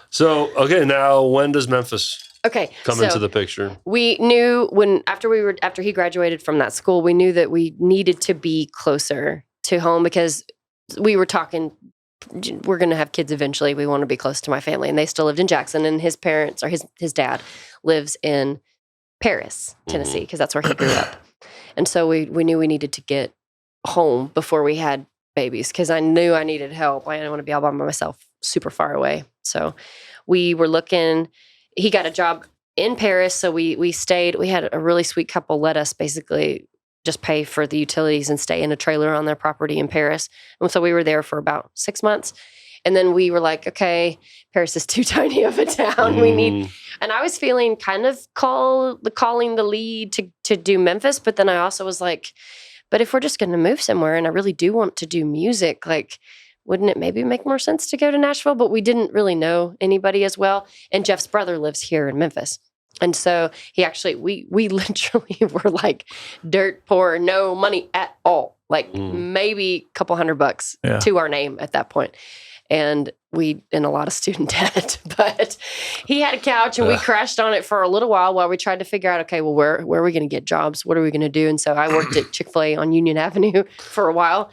So, okay, now when does Memphis come into the picture? We knew after he graduated from that school, we knew that we needed to be closer to home because we were talking, we're going to have kids eventually. We want to be close to my family. And they still lived in Jackson, and his parents, or his dad, lives in Paris, Tennessee, because that's where he grew up. And so we knew we needed to get home before we had babies, because I knew I needed help. I didn't want to be all by myself super far away. So we were looking. He got a job in Paris, so we stayed. We had a really sweet couple let us basically just pay for the utilities and stay in a trailer on their property in Paris. And so we were there for about 6 months. And then we were like, okay, Paris is too tiny of a town. We need, and I was feeling kind of calling the lead to do Memphis. But then I also was like, but if we're just going to move somewhere and I really do want to do music, like, wouldn't it maybe make more sense to go to Nashville? But we didn't really know anybody as well. And Jeff's brother lives here in Memphis. And so he actually, we literally were like dirt poor, no money at all. Like maybe a couple $100 to our name at that point. And we in a lot of student debt, but he had a couch and we crashed on it for a little while we tried to figure out, okay, well, where are we going to get jobs? What are we going to do? And so I worked at Chick-fil-A on Union Avenue for a while.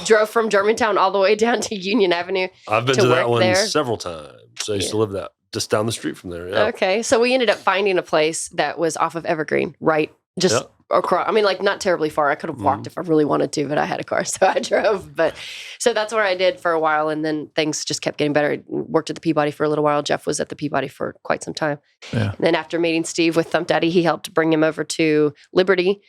Drove from Germantown all the way down to Union Avenue. I've been to that one several times. I used to live just down the street from there. Yeah. Okay. So we ended up finding a place that was off of Evergreen, right? Just across. I mean, like not terribly far. I could have walked if I really wanted to, but I had a car, so I drove. But so that's where I did for a while, and then things just kept getting better. I worked at the Peabody for a little while. Jeff was at the Peabody for quite some time. Yeah. And then after meeting Steve with Thumpdaddy, he helped bring him over to Liberty.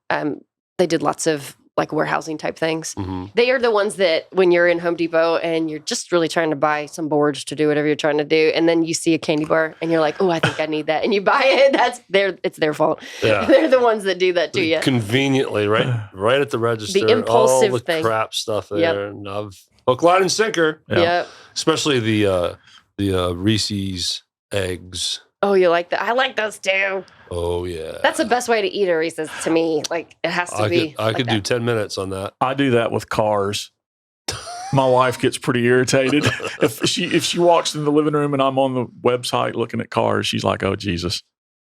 They did lots of like warehousing type things. They are the ones that when you're in Home Depot and you're just really trying to buy some boards to do whatever you're trying to do, and then you see a candy bar and you're like, oh, I think I need that. And you buy it, it's their fault. Yeah. They're the ones that do that to you. Conveniently, right at the register. The impulsive all the thing. crap stuff there. And hook, line, and sinker. Yep. Especially the Reese's eggs. Oh, you like that? I like those too. Oh, yeah. That's the best way to eat a Reese's to me. Like, it has to be. I could do 10 minutes on that. I do that with cars. My wife gets pretty irritated. If she walks in the living room and I'm on the website looking at cars, she's like, oh, Jesus.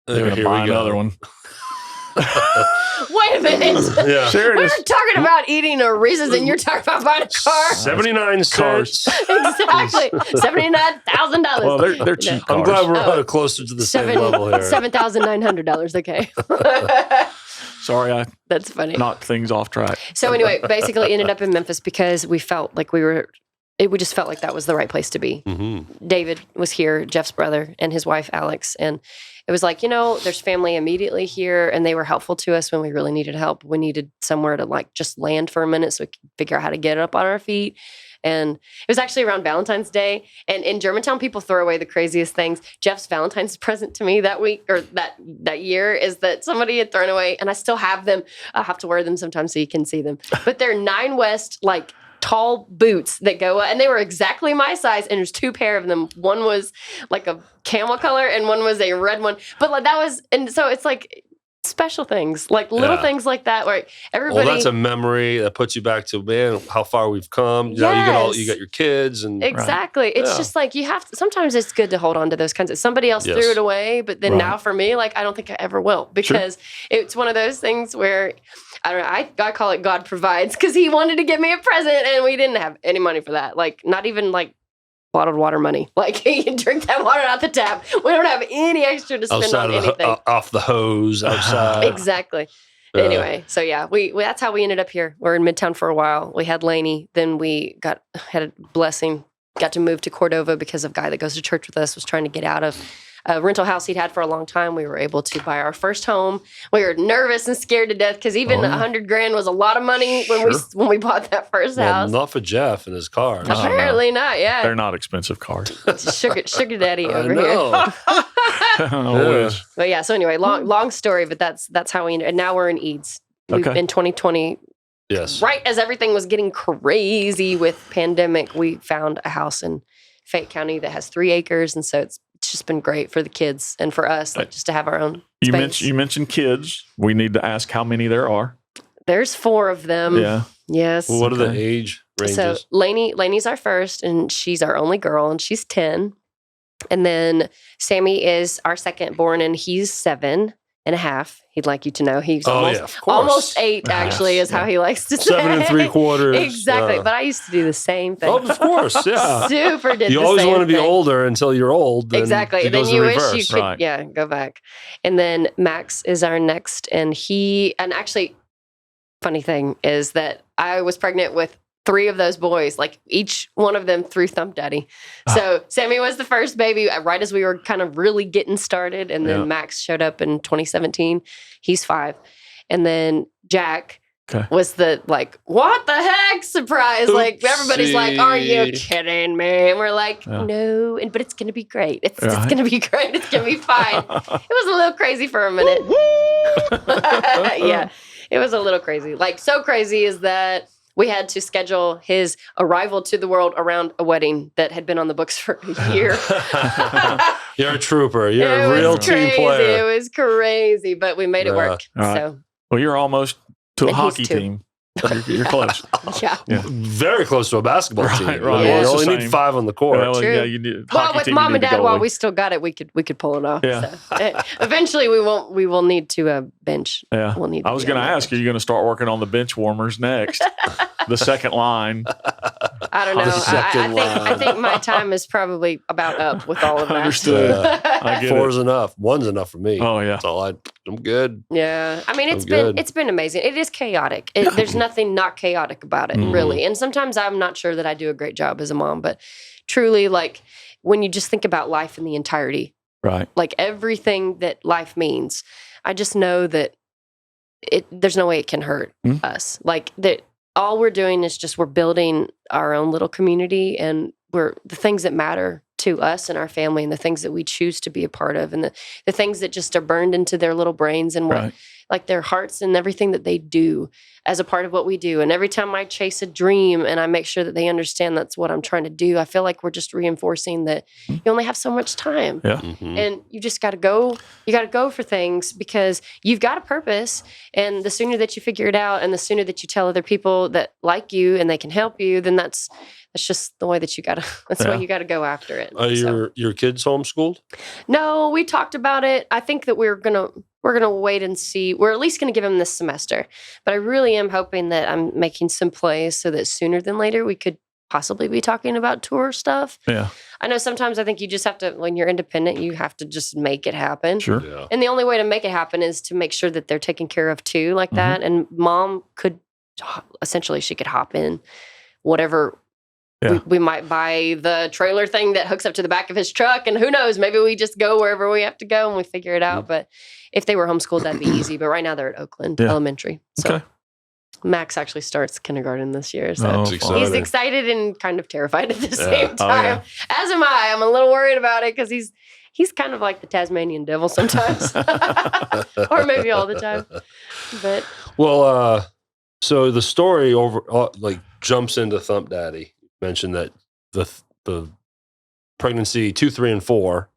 They're going to buy another one. Wait a minute. Yeah. We were talking about eating a Reese's and you're talking about buying a car. 79 cents. Exactly. $79,000. Well, they're cheap cars. I'm glad we're closer to the same level here. $7,900. Okay. Sorry, that's funny. Knocked things off track. So anyway, basically ended up in Memphis because we felt like we just felt like that was the right place to be. David was here, Jeff's brother, and his wife, Alex. And it was like, there's family immediately here, and they were helpful to us when we really needed help. We needed somewhere to like just land for a minute so we could figure out how to get up on our feet. And it was actually around Valentine's Day. And in Germantown, people throw away the craziest things. Jeff's Valentine's present to me that week or that year is that somebody had thrown away, and I still have them. I'll have to wear them sometimes so you can see them. But they're 9 West, like, tall boots that go and they were exactly my size, and there's 2 pair of them. One was like a camel color and one was a red one, but like that was, and so it's like special things, like little things like that where everybody. Well, that's a memory that puts you back to, man, how far we've come. Yes. You got your kids and exactly. Right. It's just like you have to. Sometimes it's good to hold on to those kinds of. Somebody else threw it away, but then now for me, like I don't think I ever will because it's one of those things where I don't know. I call it God provides because He wanted to give me a present and we didn't have any money for that. Like not even like bottled water money. Like you can drink that water out the tap. We don't have any extra to spend on anything. Off the hose outside. Exactly. Anyway, so yeah, we that's how we ended up here. We're in Midtown for a while. We had Lainey. Then we had a blessing. Got to move to Cordova because a guy that goes to church with us was trying to get out of a rental house he'd had for a long time. We were able to buy our first home. We were nervous and scared to death because even $100,000 was a lot of money when we bought that first house. Not for Jeff and his car. Apparently not. Yeah, they're not expensive cars. Sugar daddy over here. But yeah. So anyway, long story, but that's how we ended. And now we're in Eads. In 2020. Yes. Right as everything was getting crazy with pandemic, we found a house in Fayette County that has 3 acres, and so it's just been great for the kids and for us, like just to have our own space. You mentioned kids. We need to ask how many there are. There's 4 of them. Yeah. Yes. Well, what are the age ranges? So Lainey's our first, and she's our only girl, and she's 10. And then Sammy is our second born, and he's 7.5. He'd like you to know he's almost 8. Actually, is how he likes to say. 7 3/4. Exactly. But I used to do the same thing. Oh, of course, yeah. Super did. You always want to be older until you're old. Exactly. Then you wish you could, go back. And then Max is our next, and actually, funny thing is that I was pregnant with 3 of those boys, like each one of them through Thumpdaddy. So Sammy was the first baby right as we were kind of really getting started. And then Max showed up in 2017. He's 5. And then Jack was the like, what the heck surprise? Oopsie. Like everybody's like, are you kidding me? And we're like, no, but it's going to be great. It's going to be great. It's going to be fine. It was a little crazy for a minute. Yeah, it was a little crazy. Like so crazy is that we had to schedule his arrival to the world around a wedding that had been on the books for a year. You're a trooper. You're a real team player. It was crazy, but we made it work. Right. So, well, you're almost to a hockey team. You're close. Yeah. Very close to a basketball team. Right. You only need 5 on the court. Well, yeah, you need. Well, with mom and dad, while we still got it, we could pull it off. Yeah. So, eventually, we will need to bench. Yeah. We'll need. I was going to ask, are you going to start working on the bench warmers next? The second line. I don't know. The second I think my time is probably about up with all of that. Understood. I get Four's enough. One's enough for me. Oh, yeah. That's all I'm good. Yeah. I mean, I'm good. it's been amazing. It is chaotic. There's nothing not chaotic about it, really. And sometimes I'm not sure that I do a great job as a mom, but truly, like, when you just think about life in the entirety, Right. like everything that life means, I just know that there's no way it can hurt us. Like, that all we're doing is just we're building our own little community, and we're the things that matter to us and our family, and the things that we choose to be a part of, and the things that just are burned into their little brains and what Right. like their hearts and everything that they do as a part of what we do. And every time I chase a dream and I make sure that they understand that's what I'm trying to do, I feel like we're just reinforcing that you only have so much time. Yeah. And you just got to go. You got to go for things because you've got a purpose. And the sooner that you figure it out, and the sooner that you tell other people that like you and they can help you, then that's just the way that you got to. That's the way you got to go after it. Are your kids homeschooled? No, we talked about it. I think that we're gonna wait and see. We're at least gonna give them this semester. But I really am hoping that I'm making some plays so that sooner than later we could possibly be talking about tour stuff. Yeah. I know sometimes I think you just have to, when you're independent, you have to just make it happen. Sure. Yeah. And the only way to make it happen is to make sure that they're taken care of too, like that. And mom could, essentially, she could hop in whatever. Yeah. We might buy the trailer thing that hooks up to the back of his truck, and who knows, maybe we just go wherever we have to go and we figure it out. But if they were homeschooled, that'd be easy. But right now they're at Oakland Elementary. So Okay. Max actually starts kindergarten this year. So Oh, That's exciting. he's excited and kind of terrified at the same Oh, time. yeah. As am I. I'm a little worried about it because he's kind of like the Tasmanian devil sometimes. Or maybe all the time. But Well, so the story jumps into Thumpdaddy. Mentioned that the pregnancy 2, 3, and 4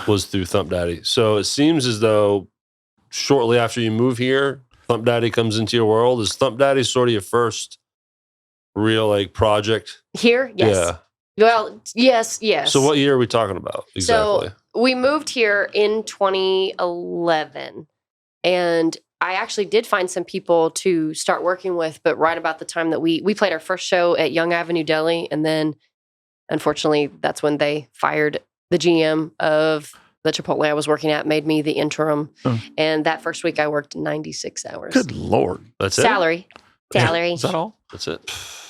was through Thumpdaddy. So it seems as though shortly after you move here, Thumpdaddy comes into your world. Is Thumpdaddy sort of your first real project? here, yes. Yeah. Well, yes. So what year are we talking about exactly? So we moved here in 2011, and I actually did find some people to start working with, but right about the time that we played our first show at Young Avenue Deli, and then unfortunately that's when they fired the GM of the Chipotle I was working at, made me the interim. And that first week I worked 96 hours. Good Lord. That's it? Salary. Is that all? That's it.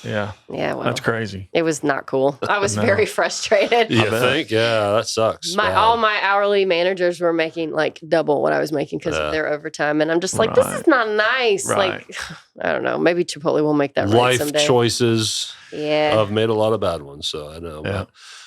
Yeah. Yeah, well, That's crazy. it was not cool. I was No. very frustrated. You think? Yeah, that sucks. Wow. All my hourly managers were making like double what I was making because of their overtime, and I'm just like, this is not nice. Right. Like, I don't know. Maybe Chipotle will make that right Life someday. choices. Yeah. I've made a lot of bad ones, so I know. Yeah.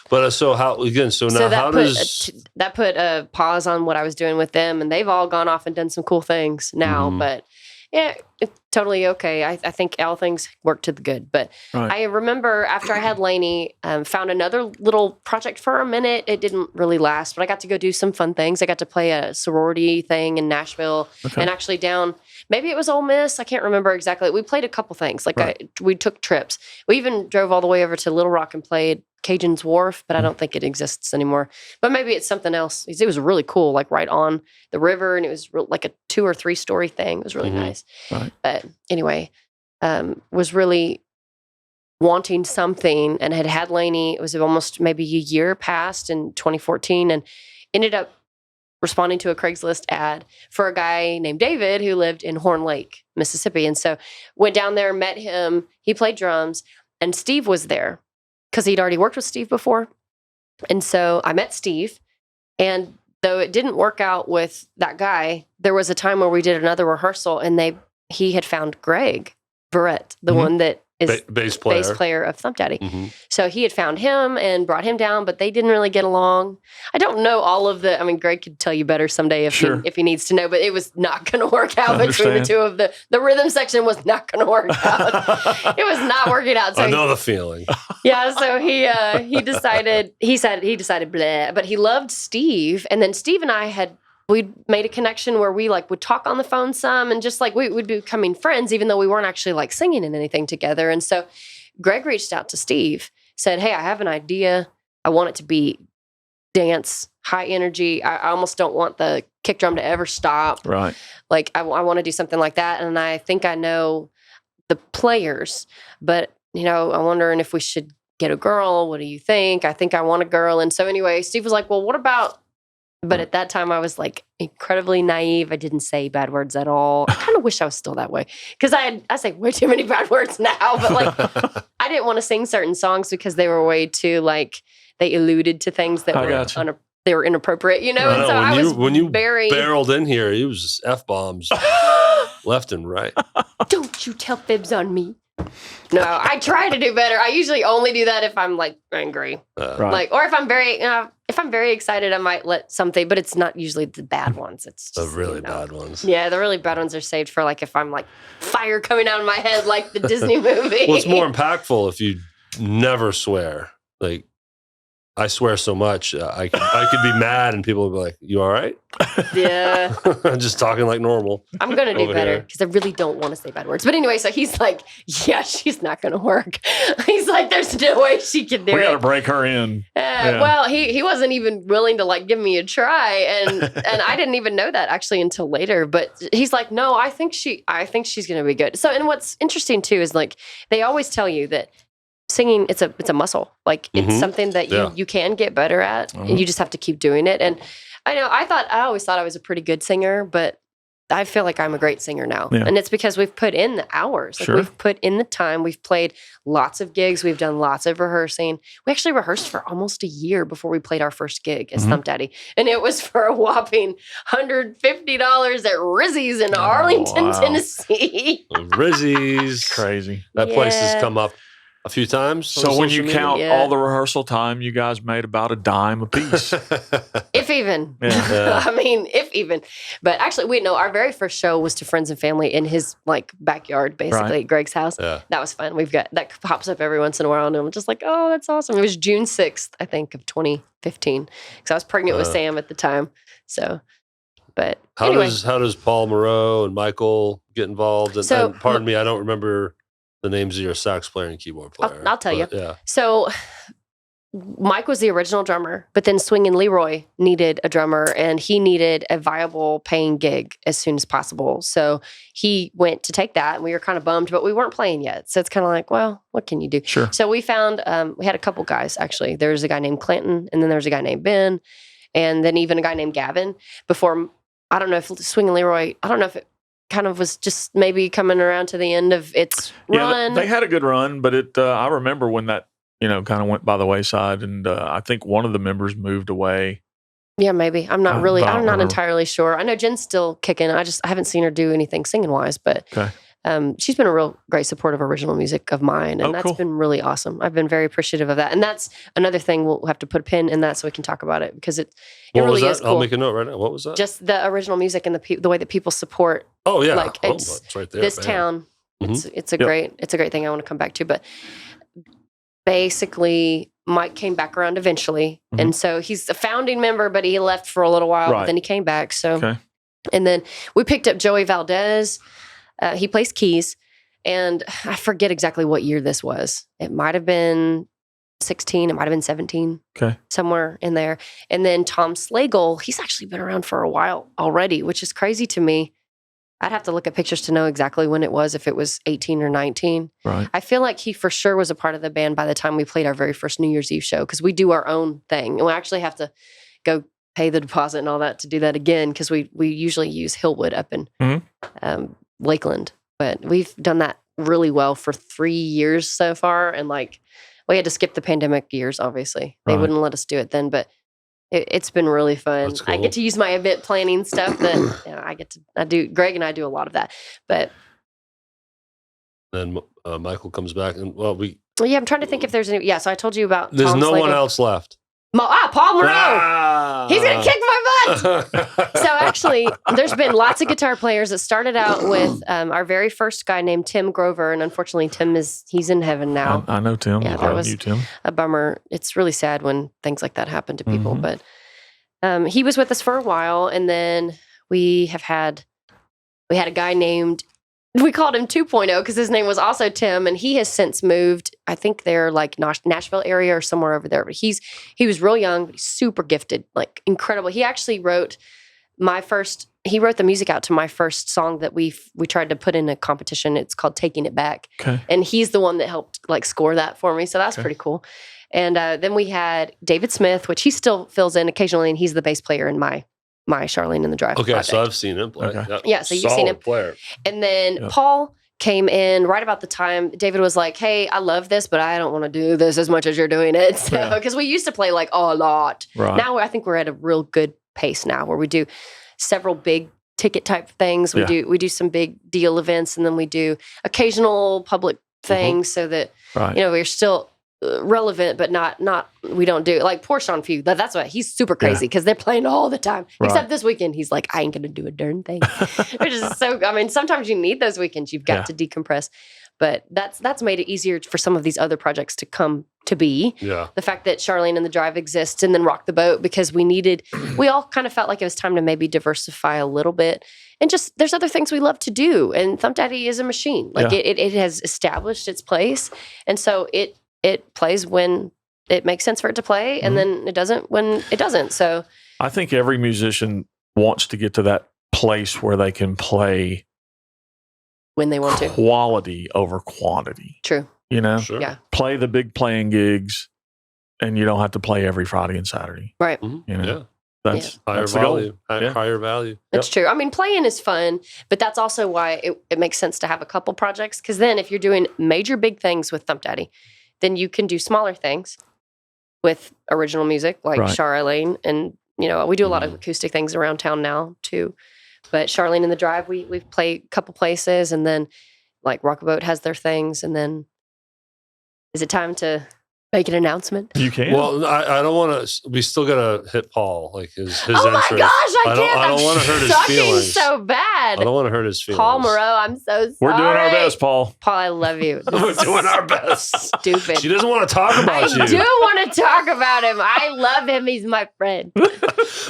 But so how again? So now how does that put a pause on what I was doing with them, and they've all gone off and done some cool things now. But yeah, it's totally okay. I think all things work to the good. But Right. I remember after I had Lainey, found another little project for a minute. It didn't really last, but I got to go do some fun things. I got to play a sorority thing in Nashville, and actually down. Maybe it was Ole Miss. I can't remember exactly. We played a couple things. We took trips. We even drove all the way over to Little Rock and played Cajun's Wharf, but I don't think it exists anymore. But maybe it's something else. It was really cool, like right on the river, and it was like a 2 or 3 story thing. It was really nice. Right. But anyway, was really wanting something and had Lainey. It was almost maybe a year past in 2014, and ended up responding to a Craigslist ad for a guy named David who lived in Horn Lake, Mississippi. And so went down there, met him. He played drums, and Steve was there because he'd already worked with Steve before. And so I met Steve, and though it didn't work out with that guy, there was a time where we did another rehearsal, and he had found Greg Barrett, the one that is bass player of Thumpdaddy. So he had found him and brought him down, but they didn't really get along. I don't know all of the, Greg could tell you better someday if he needs to know, but it was not going to work out between the two of the rhythm section was not going to work out. It was not working out. So I know the feeling. Yeah, so he decided blah, but he loved Steve, and then Steve and I we'd made a connection where we would talk on the phone some, and just we'd be becoming friends, even though we weren't actually singing in anything together. And so Greg reached out to Steve, said, "Hey, I have an idea. I want it to be dance, high energy. I almost don't want the kick drum to ever stop. Right. I want to do something like that. And I think I know the players, but I'm wondering if we should get a girl. What do you think? I think I want a girl. And so anyway, Steve was like, well, what about, but at that time I was like incredibly naive. I didn't say bad words at all. I kind of wish I was still that way because I say way too many bad words now, but like I didn't want to sing certain songs because they were way too like, they alluded to things that were they were inappropriate, And so when you barreled in here, it was just F-bombs left and right. Don't you tell fibs on me. No, I try to do better. I usually only do that if I'm like angry, like, or if I'm very excited, I might let something, but it's not usually the bad ones. It's just the really bad ones. Yeah, the really bad ones are saved for like if I'm like fire coming out of my head, like the Disney movie. Well, it's more impactful if you never swear. Like, I swear so much, I could be mad and people would be like, you all right? Yeah. I'm just talking like normal. I'm going to do better because I really don't want to say bad words. But anyway, so he's like, yeah, she's not going to work. He's like, there's no way she can do it. We got to break her in. Well, he wasn't even willing to like give me a try. And I didn't even know that actually until later. But he's like, no, I think she's going to be good. So, and what's interesting too is like, they always tell you that singing, it's a muscle. Like it's something that you can get better at, and you just have to keep doing it. And I always thought I was a pretty good singer, but I feel like I'm a great singer now. Yeah. And it's because we've put in the hours. Like we've put in the time. We've played lots of gigs. We've done lots of rehearsing. We actually rehearsed for almost a year before we played our first gig as Thumpdaddy. And it was for a whopping $150 at Rizzy's in Arlington, Tennessee. Rizzy's. Crazy. That place has come up a few times. So when you count all the rehearsal time, you guys made about a dime a piece. If even. Yeah. I mean, if even. But actually, our very first show was to friends and family in his like backyard, basically, at Greg's house. Yeah. That was fun. That pops up every once in a while, and I'm just like, oh, that's awesome. It was June 6th, I think, of 2015. Because I was pregnant with Sam at the time. So, but anyway. How does Paul Moreau and Michael get involved? And pardon me, I don't remember the names of your sax player and keyboard player. I'll tell you. Yeah. So Mike was the original drummer, but then Swingin' Leroy needed a drummer, and he needed a viable paying gig as soon as possible. So he went to take that, and we were kind of bummed, but we weren't playing yet. So it's kind of like, well, what can you do? Sure. So we found, we had a couple guys, actually. There's a guy named Clinton, and then there's a guy named Ben, and then even a guy named Gavin. Before, I don't know if Swingin' Leroy, I don't know if it kind of was just maybe coming around to the end of its run. They had a good run, but I remember when that, kind of went by the wayside, and I think one of the members moved away. Yeah, maybe. I'm not entirely sure. I know Jen's still kicking. I haven't seen her do anything singing wise, but she's been a real great support of original music of mine, and that's been really awesome. I've been very appreciative of that, and that's another thing we'll have to put a pin in that so we can talk about it because it really is cool. I'll make a note right now. What was that? Just the original music and the way that people support. Oh yeah, like it's right there. This town. It's a great thing I want to come back to, but basically Mike came back around eventually, and so he's a founding member, but he left for a little while, but then he came back. So, and then we picked up Joey Valdez. He plays keys, and I forget exactly what year this was. It might have been 16. It might have been 17. Okay. Somewhere in there. And then Tom Slagle, he's actually been around for a while already, which is crazy to me. I'd have to look at pictures to know exactly when it was, if it was 18 or 19. Right. I feel like he for sure was a part of the band by the time we played our very first New Year's Eve show, because we do our own thing. And we actually have to go pay the deposit and all that to do that again, because we usually use Hillwood up in Lakeland. But we've done that really well for 3 years so far. And like, we had to skip the pandemic years, obviously. They wouldn't let us do it then, but it's been really fun. Cool. I get to use my event planning stuff that Greg and I do a lot of that. But then Michael comes back and I'm trying to think if there's any. Yeah, so I told you about. There's Tom Slagle. One else left. Paul Moreau. He's gonna kick my butt. So actually, there's been lots of guitar players that started out with our very first guy named Tim Grover, and unfortunately, he's in heaven now. I know Tim. Yeah, that was Tim. A bummer. It's really sad when things like that happen to people. But he was with us for a while, and then we had a guy named. We called him 2.0 because his name was also Tim, and he has since moved. I think they're like Nashville area or somewhere over there. But he was real young, but he's super gifted, like incredible. He actually wrote he wrote the music out to my first song that we tried to put in a competition. It's called Taking It Back. Okay. And he's the one that helped like score that for me. So that's pretty cool. And then we had David Smith, which he still fills in occasionally, and he's the bass player in my Shara Layne The Drive. Okay, project. so I've seen him play. Okay. Yeah, so you've seen him. Player. And then Paul came in right about the time David was like, hey, I love this, but I don't want to do this as much as you're doing it. So, because we used to play like a lot. Right. Now I think we're at a real good pace now where we do several big ticket type things. We do some big deal events, and then we do occasional public things so that, we're still relevant, but not we don't do like poor Sean Few. That's why he's super crazy because they're playing all the time. Except this weekend, he's like, I ain't gonna do a darn thing. Which is sometimes you need those weekends. You've got to decompress. But that's made it easier for some of these other projects to come to be. Yeah. The fact that Shara Layne The Drive exists and then Rock the Boat, because we all kind of felt like it was time to maybe diversify a little bit. And just, there's other things we love to do. And Thumpdaddy is a machine. Like it has established its place. And so it plays when it makes sense for it to play, and then it doesn't when it doesn't. So I think every musician wants to get to that place where they can play when they want to. Quality over quantity. True. You know? Sure. Yeah. Play the big playing gigs, and you don't have to play every Friday and Saturday. Right. Mm-hmm. You know? Yeah. That's higher the goal. value. Higher value. That's true. I mean, playing is fun, but that's also why it makes sense to have a couple projects. Because then if you're doing major big things with Thumpdaddy, then you can do smaller things with original music like Shara Layne. And, we do a lot of acoustic things around town now too. But Shara Layne The Drive, we've played a couple places, and then like Rockabouts has their things. And then is it time to make an announcement? You can. Well, I don't want to. We still gotta hit Paul, like his oh my entrance. gosh, I can't. I don't want to hurt his sucking feelings. so bad. I don't want to hurt his feelings. Paul Moreau, I'm so sorry. We're doing our best, Paul. Paul, I love you. We're doing our best. Stupid. She doesn't want to talk about you. I do want to talk about him. I love him. He's my friend.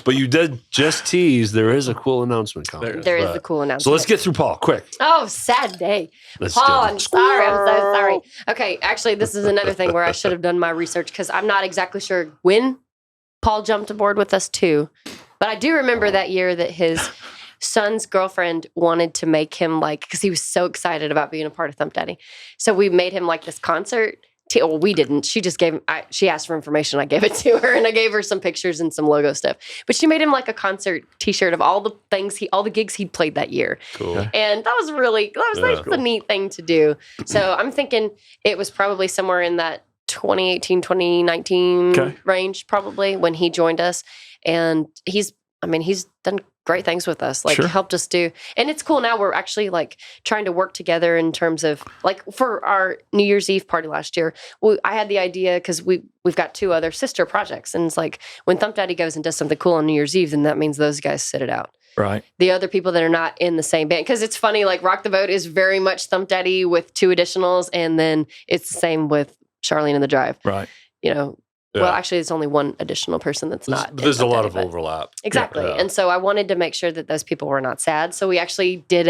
But you did just tease. There is a cool announcement coming. There is a cool announcement. So let's get through Paul quick. Oh, sad day. Let's Paul, do it. I'm sorry. I'm so sorry. Okay, actually, this is another thing where I should have done my research because I'm not exactly sure when Paul jumped aboard with us too. But I do remember that year that his son's girlfriend wanted to make him because he was so excited about being a part of Thumpdaddy. So we made him this concert. Well, we didn't. She just gave him, she asked for information. I gave it to her, and I gave her some pictures and some logo stuff. But she made him a concert T-shirt of all the things all the gigs he'd played that year. Cool. And that was a neat thing to do. So I'm thinking it was probably somewhere in that 2018, 2019 range, probably when he joined us. And he's done great things with us, helped us do. And it's cool now. We're actually trying to work together in terms of for our New Year's Eve party last year. I had the idea because we've got two other sister projects. And it's when Thumpdaddy goes and does something cool on New Year's Eve, then that means those guys sit it out. Right. The other people that are not in the same band. Because it's funny, Rock the Boat is very much Thumpdaddy with two additionals. And then it's the same with Shara Layne The Drive. Right. Well, actually, it's only one additional person that's not. There's a lot of overlap. Exactly. Yeah. And so I wanted to make sure that those people were not sad. So we actually did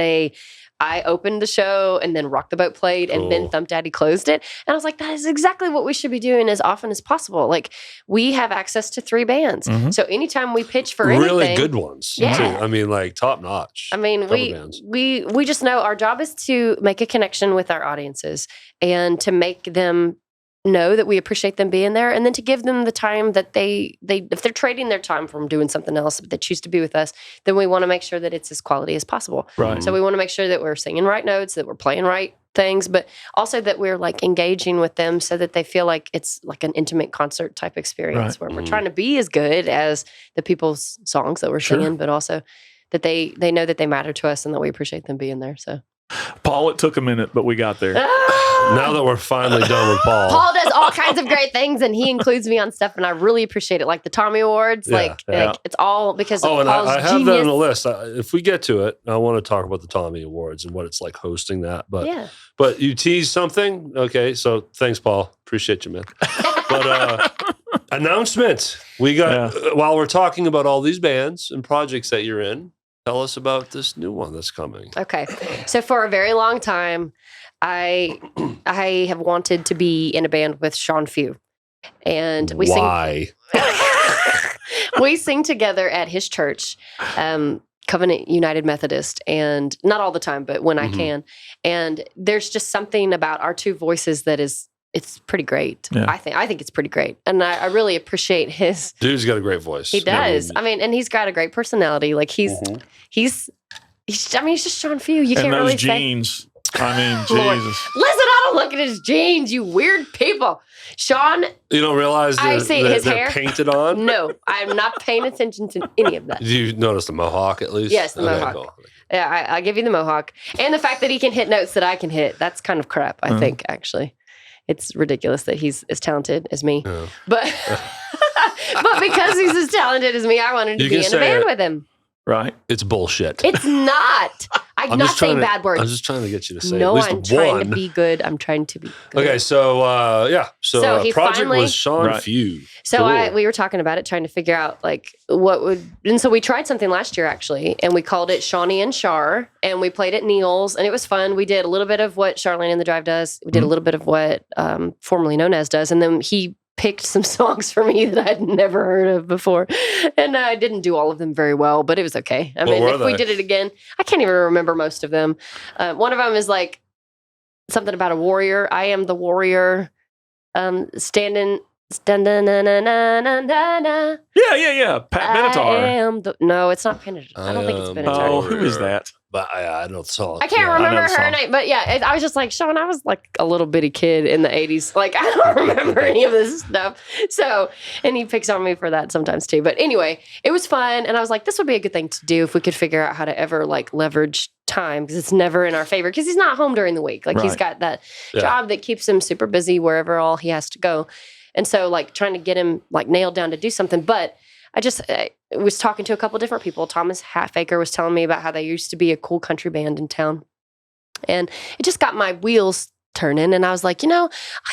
I opened the show, and then Rock the Boat played, and then Thumpdaddy closed it. And I was like, that is exactly what we should be doing as often as possible. We have access to 3 bands. Mm-hmm. So anytime we pitch for anything. Really good ones. Yeah. Too. I mean, top notch. I mean, we just know our job is to make a connection with our audiences and to make them know that we appreciate them being there, and then to give them the time that they if they're trading their time from doing something else, but they choose to be with us, then we want to make sure that it's as quality as possible. Right. So we want to make sure that we're singing right notes, that we're playing right things, but also that we're engaging with them so that they feel like it's an intimate concert type experience where we're trying to be as good as the people's songs that we're singing, but also that they know that they matter to us and that we appreciate them being there. So Paul, it took a minute, but we got there. Now that we're finally done with Paul. Paul does all kinds of great things, and he includes me on stuff, and I really appreciate it. Like the Tommy Awards, it's all because of and Paul's I have genius. that on the list. If we get to it, I want to talk about the Tommy Awards and what it's like hosting that. But you teased something. Okay, so thanks, Paul. Appreciate you, man. But announcement. We got, while we're talking about all these bands and projects that you're in, tell us about this new one that's coming. Okay. So for a very long time, I have wanted to be in a band with Sean Few. And we Why? We sing together at his church, Covenant United Methodist, and not all the time, but when I can. And there's just something about our two voices that it's pretty great. Yeah. I think it's pretty great. And I really appreciate his. Dude's got a great voice. He does. I mean, and he's got a great personality. Like he's just Sean Few. You can't those really jeans. I mean, Lord. Jesus. Listen, I don't look at his jeans, you weird people. Sean, You don't realize I see his they're hair. painted on? no, I'm not paying attention to any of that. Did you notice the mohawk at least? Yes, the Okay, mohawk. cool. Yeah, I give you the mohawk. And the fact that he can hit notes that I can hit, that's kind of crap, I think, actually. It's ridiculous that he's as talented as me. Yeah. But but because he's as talented as me, I wanted to You be can in a say band it. with him. Right. It's bullshit. It's not. I'm not saying bad words. I'm just trying to get you to say No, at I'm least trying one. to be good. I'm trying to be good. Okay, so So he project finally- was Sean Right. Few. So Cool. we were talking about it, trying to figure out like what would, and so we tried something last year actually, and we called it Shawnee and Shar, and we played at Neil's, and it was fun. We did a little bit of what Shara Layne The Drive does. We did a little bit of what formerly known as does, and then he picked some songs for me that I'd never heard of before, and I didn't do all of them very well, but it was okay. I mean, were if we they? did it again, I can't even remember most of them. One of them is like something about a warrior. I am the warrior, standing. Na-na-na-na-na-na-na. Yeah. Pat I Benatar. am no, it's not Benatar. I don't think it's Benatar. Oh, who is that? But I know the song. I can't Yeah. remember I know the her song. name, but yeah, I was just like, Sean, I was like a little bitty kid in the 80s. Like, I don't remember any of this stuff. So, and he picks on me for that sometimes too. But anyway, it was fun. And I was like, this would be a good thing to do if we could figure out how to ever like leverage time, because it's never in our favor, because he's not home during the week. Like, he's Right. got that Yeah. job that keeps him super busy wherever all he has to go. And so, like, trying to get him like nailed down to do something. But I was talking to a couple different people. Thomas Halfaker was telling me about how they used to be a cool country band in town. And it just got my wheels turning. And I was like, I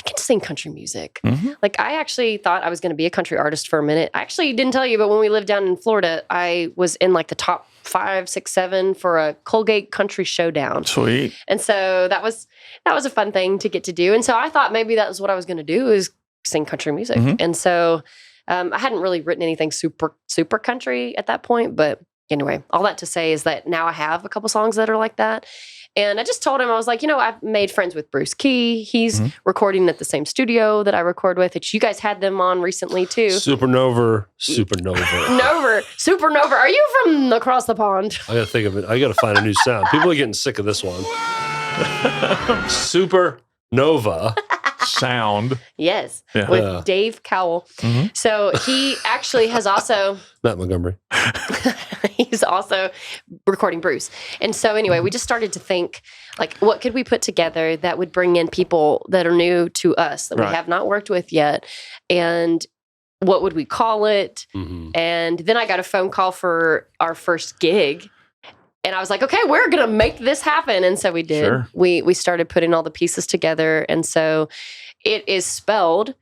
can sing country music. Mhm. Like, I actually thought I was going to be a country artist for a minute. I actually didn't tell you, but when we lived down in Florida, I was in like the top 5, 6, 7 for a Colgate Country Showdown. Sweet. And so that was a fun thing to get to do. And so I thought maybe that was what I was going to do, is sing country music. Mhm. And so I hadn't really written anything super, super country at that point. But anyway, all that to say is that now I have a couple songs that are like that. And I just told him, I was like, I've made friends with Bruce Key. He's recording at the same studio that I record with. You guys had them on recently too. Supernova. Supernova. Are you from across the pond? I gotta think of it. I gotta find a new sound. People are getting sick of this one. Supernova. Sound. Yes, Yeah. with Yeah. Dave Cowell. So he actually has also, Matt Montgomery. he's also recording Bruce. And so anyway, we just started to think, like, what could we put together that would bring in people that are new to us, that Right. we have not worked with yet? And what would we call it? Mm-hmm. And then I got a phone call for our first gig. And I was like, okay, we're going to make this happen. And so we did. Sure. We started putting all the pieces together. And so it is spelled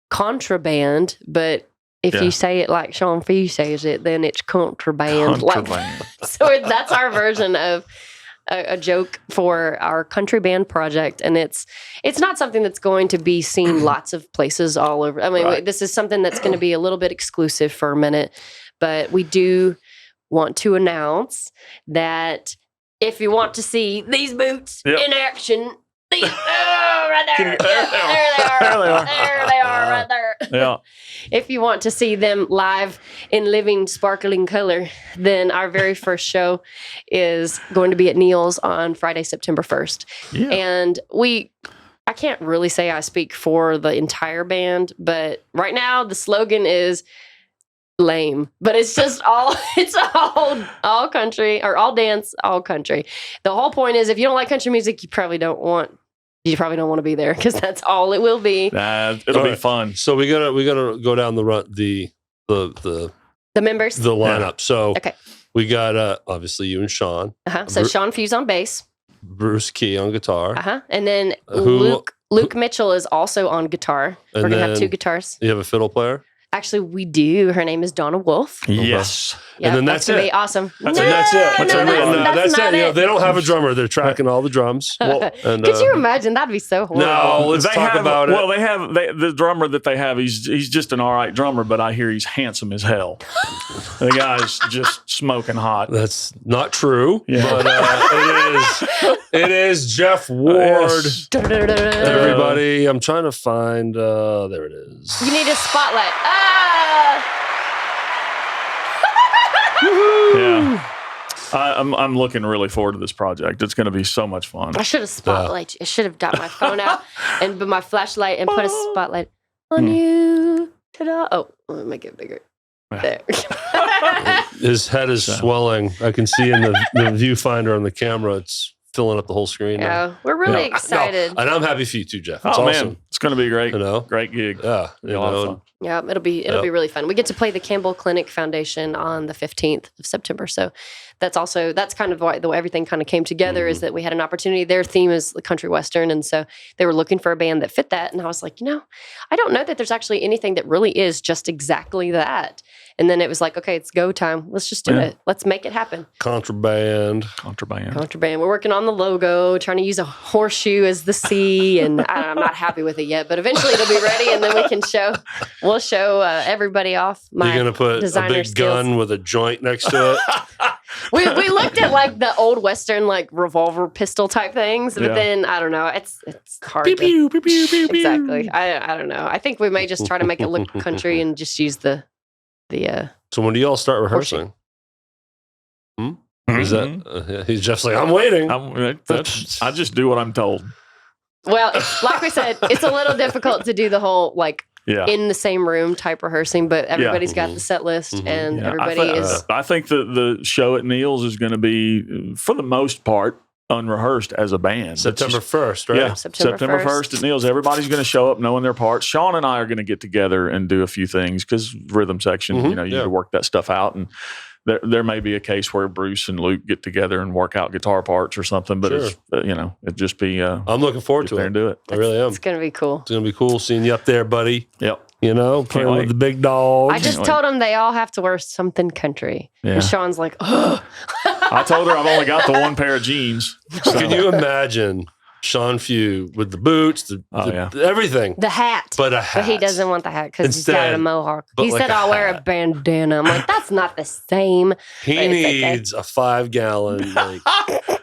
contraband, but if Yeah. you say it like Sean Fee says it, then it's contraband. Contraband. So that's our version of a joke for our country band project. And it's not something that's going to be seen lots of places all over. I mean, Right. this is something that's going to be a little bit exclusive for a minute, but we do want to announce that if you want to see these boots Yep. in action, right there. There they are. There they are. There they are. There they are right there. Yeah. If you want to see them live in living, sparkling color, then our very first show is going to be at Neil's on Friday, September 1st. Yeah. And I can't really say I speak for the entire band, but right now the slogan is lame, but it's just all country, or all dance, all country. The whole point is, if you don't like country music, you probably don't want to be there, because that's all it will be. It'll All be right. fun. So we gotta go down the The members. lineup. So Okay. we got obviously you and Sean, So Sean Fuse on bass. Bruce Key on guitar. And then Who- Luke Mitchell is also on guitar. We're And going to have then- 2 guitars. You have a fiddle player. Actually, we do. Her name is Donna Wolf. Yes. Yeah, And then that's gonna it. be awesome. That's it. That's That's it. not You know, it. they don't have a drummer. They're tracking all the drums. And, Could you imagine? That'd be so horrible. No, let's talk about it. Well, the drummer that they have. He's just an all right drummer, but I hear he's handsome as hell. The guy's just smoking hot. That's not true. Yeah. But it is Jeff Ward. Yes. Everybody, I'm trying to find. There it is. You need a spotlight. Yeah. I'm looking really forward to this project. It's going to be so much fun. I should have spotlight. I should have got my phone out and put my flashlight and put a spotlight on you. Ta-da. Oh, let me make it bigger. There. His head is swelling. I can see in the viewfinder on the camera. It's filling up the whole screen. Yeah, we're really excited. No, and I'm happy for you too, Jeff. It's Oh awesome. man, it's going to be great. You know? Great gig. Yeah, Be a lot of fun. Yeah, it'll be really fun. We get to play the Campbell Clinic Foundation on the 15th of September. So that's kind of why the way everything kind of came together is that we had an opportunity. Their theme is the country western, and so they were looking for a band that fit that. And I was like, I don't know that there's actually anything that really is just exactly that. And then it was like, okay, it's go time. Let's just do it. Let's make it happen. Contraband. We're working on the logo, trying to use a horseshoe as the C, and I'm not happy with it yet, but eventually it'll be ready, and then we'll show everybody off my You're going to put a big skills. gun with a joint next to it? We looked at like the old Western like revolver pistol type things, but then I don't know. It's hard. Exactly. I don't know. I think we may just try to make it look country and just use the. So when do y'all start rehearsing? Is that he's just like, I'm waiting. I just do what I'm told. Well, like we said, it's a little difficult to do the whole like in the same room type rehearsing, but everybody's got the set list and everybody is. I think the show at Neil's is going to be, for the most part, unrehearsed as a band. September 1st, right? Yeah, September 1st at Neil's. Everybody's going to show up knowing their parts. Sean and I are going to get together and do a few things because rhythm section, you need to work that stuff out. And there may be a case where Bruce and Luke get together and work out guitar parts or something, but it's, it'd just be. I'm looking forward to it. And do it. I really am. It's going to be cool. It's going to be cool seeing you up there, buddy. Yep. Playing with the big dogs. I just told them they all have to wear something country. Yeah. And Sean's like, oh. I told her I've only got the one pair of jeans. So. Can you imagine Sean Few with the boots, everything? The hat. But a hat. But he doesn't want the hat because he's got a mohawk. He said, I'll wear a bandana. I'm like, that's not the same. He needs a 5-gallon,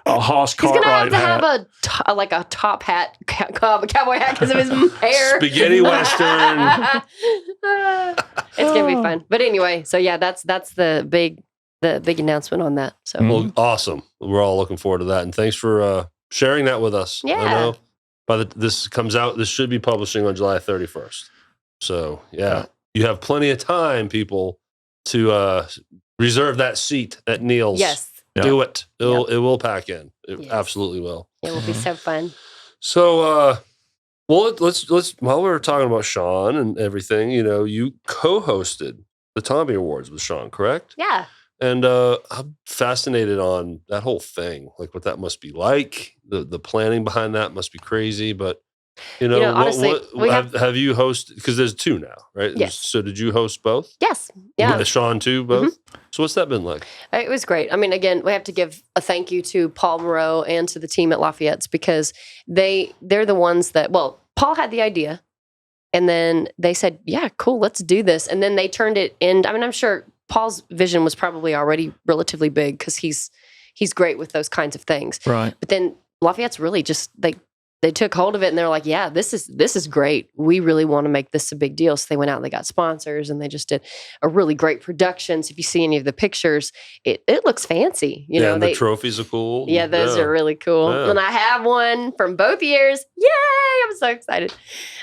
a Haas He's going to have hat. a top hat, cowboy hat because of his hair. Spaghetti Western. It's going to be fun. But anyway, so yeah, that's the big announcement on that. So Well, awesome. We're all looking forward to that. And thanks for sharing that with us. Yeah. I know this comes out, this should be publishing on July 31st. So, you have plenty of time, people, to reserve that seat at Neil's. Yes. Do it. It will pack in. It absolutely will. It will be so fun. So, let's while we're talking about Sean and everything, you co-hosted the Tommy Awards with Sean, correct? Yeah. And I'm fascinated on that whole thing, like what that must be like. The planning behind that must be crazy. But honestly, have you hosted? Because there's 2 now, right? Yes. So did you host both? Yes. Yeah. Sean too, both. So what's that been like? It was great. I mean, again, we have to give a thank you to Paul Moreau and to the team at Lafayette's because they're the ones that. Well, Paul had the idea, and then they said, "Yeah, cool, let's do this." And then they turned it in. I mean, I'm sure Paul's vision was probably already relatively big because he's great with those kinds of things. Right. But then Lafayette's really just they took hold of it and they're like, yeah, this is great. We really want to make this a big deal. So they went out and they got sponsors and they just did a really great production. So if you see any of the pictures, it looks fancy. And the trophies are cool. Yeah, those are really cool. Yeah. And I have one from both years. Yay! I'm so excited.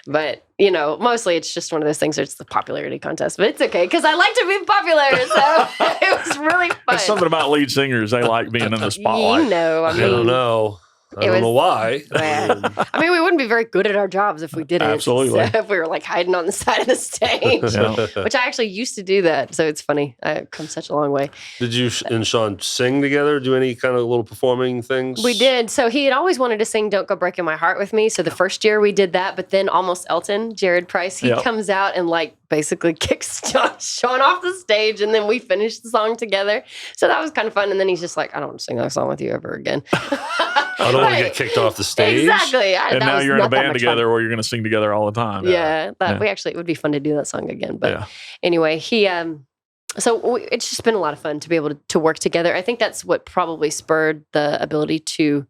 But, mostly it's just one of those things where it's the popularity contest. But it's okay because I like to be popular. So it was really fun. There's something about lead singers. They like being in the spotlight. I don't know. I don't know why. I mean, we wouldn't be very good at our jobs if we didn't. Absolutely. So if we were like hiding on the side of the stage, which I actually used to do that. So it's funny. I've come such a long way. Did you and Sean sing together? Do any kind of little performing things? We did. So he had always wanted to sing Don't Go Breaking My Heart with me. So the first year we did that, but then Almost Elton, Jared Price, he comes out and like basically kicks Sean off the stage, and then we finished the song together. So that was kind of fun. And then he's just like, I don't want to sing that song with you ever again. I don't want to get kicked off the stage. Exactly. And now you're in a band together where you're going to sing together all the time. Yeah. It would be fun to do that song again. But anyway, it's just been a lot of fun to be able to work together. I think that's what probably spurred the ability to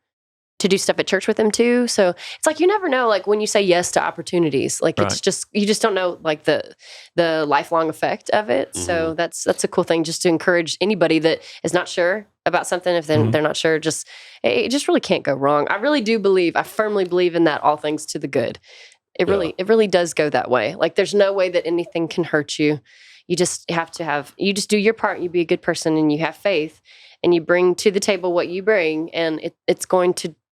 do stuff at church with him too. So it's like, you never know, like when you say yes to opportunities, like it's just, you just don't know like the lifelong effect of it. Mm-hmm. So that's a cool thing, just to encourage anybody that is not sure about something. If they're not sure, it just really can't go wrong. I firmly believe in that, all things to the good. It really does go that way. Like there's no way that anything can hurt you. You just have to you just do your part, you be a good person, and you have faith, and you bring to the table what you bring, and it's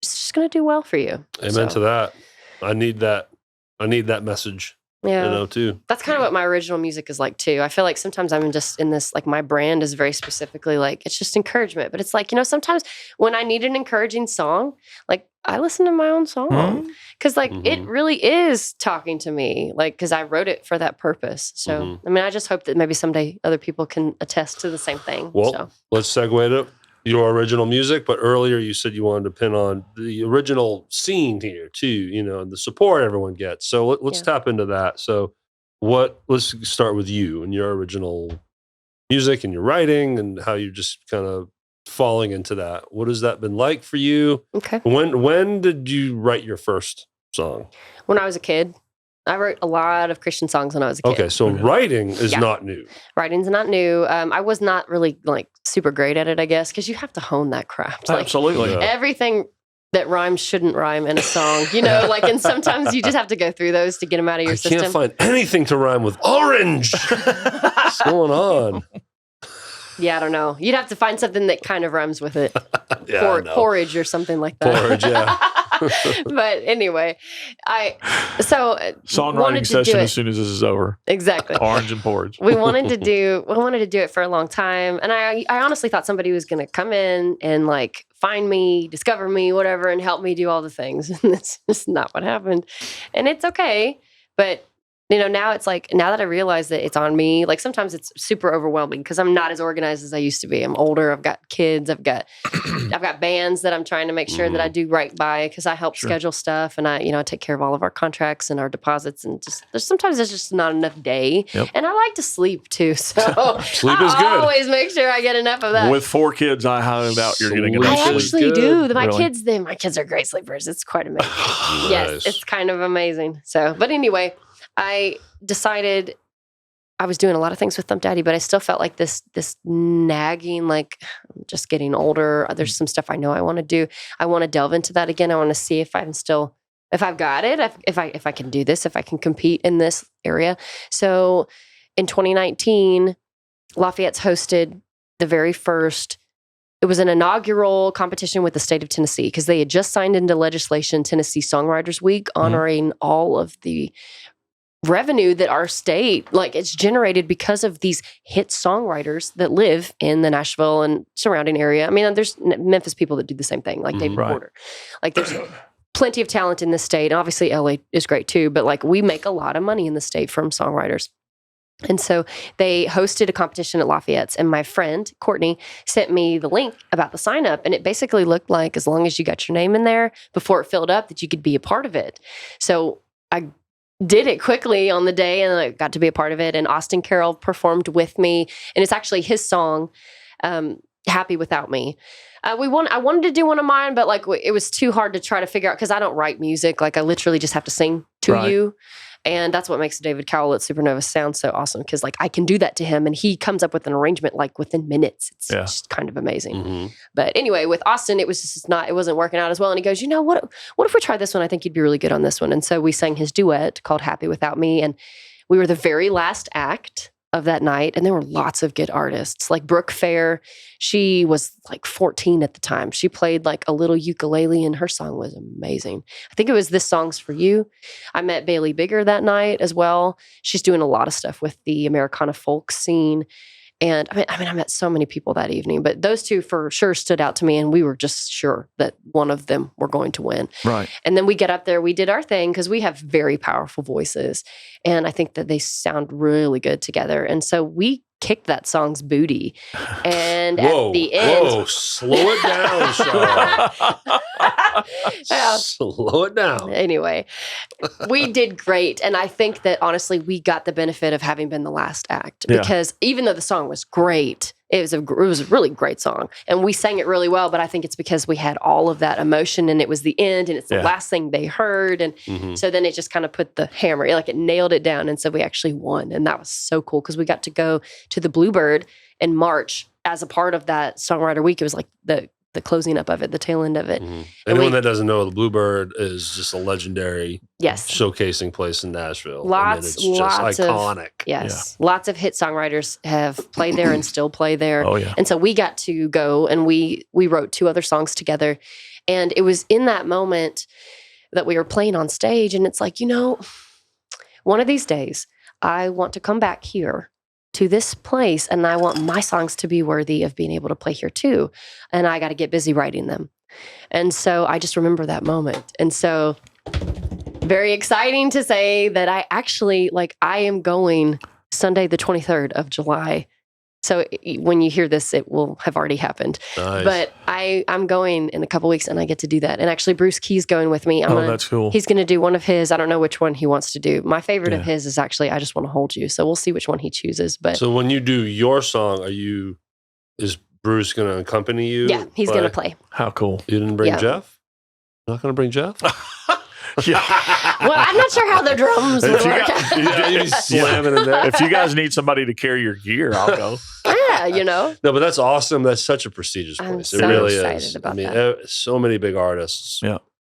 just going to do well for you. Amen to that. I need that message. Yeah. Too. That's kind of what my original music is like too. I feel like sometimes I'm just in this, like my brand is very specifically like, it's just encouragement. But it's like, sometimes when I need an encouraging song, like I listen to my own song because it really is talking to me, like, because I wrote it for that purpose. So, I mean, I just hope that maybe someday other people can attest to the same thing. Well, let's segue to your original music, but earlier you said you wanted to pin on the original scene here too, and the support everyone gets. So let's tap into that. So let's start with you and your original music and your writing and how you just kind of falling into that. What has that been like for you? Okay. When did you write your first song? When I was a kid. I wrote a lot of Christian songs when I was a kid. Okay, so writing is not new. Writing's not new. I was not really like super great at it, I guess, because you have to hone that craft. Like, absolutely. Everything that rhymes shouldn't rhyme in a song, and sometimes you just have to go through those to get them out of your system. I can't find anything to rhyme with orange. What's going on? Yeah, I don't know. You'd have to find something that kind of rhymes with it. Porridge or something like that. Porridge, yeah. But anyway, songwriting session as soon as this is over. Exactly. Orange and porridge. We wanted to do it for a long time, and I honestly thought somebody was going to come in and like find me, discover me, whatever, and help me do all the things. And that's just not what happened. And it's okay, but now it's like, now that I realize that it's on me, like sometimes it's super overwhelming because I'm not as organized as I used to be. I'm older. I've got kids. I've got bands that I'm trying to make sure that I do right by because I help schedule stuff, and I take care of all of our contracts and our deposits, and sometimes there's just not enough day. Yep. And I like to sleep too, so sleep is good. I always make sure I get enough of that. With 4 kids, I highly doubt you're getting enough sleep. I actually do. My kids are great sleepers. It's quite amazing. Nice. Yes, it's kind of amazing. So, but anyway, I decided I was doing a lot of things with Thumpdaddy, but I still felt like this nagging, like I'm just getting older. There's some stuff I know I want to do. I want to delve into that again. I want to see if I've got it, if I can do this, if I can compete in this area. So in 2019, Lafayette's hosted the very first. It was an inaugural competition with the state of Tennessee because they had just signed into legislation Tennessee Songwriters Week, honoring all of the revenue that our state, like, it's generated because of these hit songwriters that live in the Nashville and surrounding area. I mean, there's Memphis people that do the same thing, like David Porter. Like, there's plenty of talent in the state. And obviously, LA is great too, but like, we make a lot of money in the state from songwriters. And so they hosted a competition at Lafayette's, and my friend, Courtney, sent me the link about the sign up. And it basically looked like as long as you got your name in there before it filled up, that you could be a part of it. So I did it quickly on the day, and I got to be a part of it. And Austin Carroll performed with me, and it's actually his song, Happy Without Me. I wanted to do one of mine, but like it was too hard to try to figure out because I don't write music. Like I literally just have to sing to you. And that's what makes David Cowell at Supernova sound so awesome, because like I can do that to him and he comes up with an arrangement like within minutes. It's just kind of amazing. Mm-hmm. But anyway, with Austin, it wasn't working out as well. And he goes, what if we try this one? I think you'd be really good on this one. And so we sang his duet called Happy Without Me. And we were the very last act of that night. And there were lots of good artists, like Brooke Fair. She was like 14 at the time. She played like a little ukulele and her song was amazing. I think it was This Song's For You. I met Bailey Bigger that night as well. She's doing a lot of stuff with the Americana folk scene. And I met so many people that evening, but those two for sure stood out to me, and we were just sure that one of them were going to win. Right. And then we get up there, we did our thing because we have very powerful voices, and I think that they sound really good together. And so we kicked that song's booty. And at the end, whoa, slow it down, Shara. Yeah. Slow it down. Anyway, we did great. And I think that honestly, we got the benefit of having been the last act because even though the song was great, it was a really great song. And we sang it really well, but I think it's because we had all of that emotion and it was the end and it's the last thing they heard. And so then it just kind of put the hammer, like it nailed it down. And so we actually won. And that was so cool because we got to go to the Bluebird in March as a part of that Songwriter Week. It was like the closing up of it, the tail end of it. Anyone that doesn't know, the Bluebird is just a legendary showcasing place in Nashville. Lots it's just iconic. Lots of hit songwriters have played there and still play there. Oh, yeah. And so we got to go and we wrote 2 other songs together. And it was in that moment that we were playing on stage. And it's like, one of these days, I want to come back here to this place and I want my songs to be worthy of being able to play here too. And I got to get busy writing them. And so I just remember that moment. And so very exciting to say that I actually, I am going Sunday, the 23rd of July. So when you hear this, it will have already happened. Nice. But I'm going in a couple weeks and I get to do that. And actually Bruce Key's going with me. That's cool. He's going to do one of his. I don't know which one he wants to do. My favorite of his is actually I Just Want to Hold You. So we'll see which one he chooses. But so when you do your song, is Bruce going to accompany you? Yeah, he's going to play. How cool. You didn't bring Jeff? Not going to bring Jeff? Well, I'm not sure how the drums would work. Slamming in there. If you guys need somebody to carry your gear, I'll go. No, but that's awesome. That's such a prestigious place. I'm It so really excited is. about that. So many big artists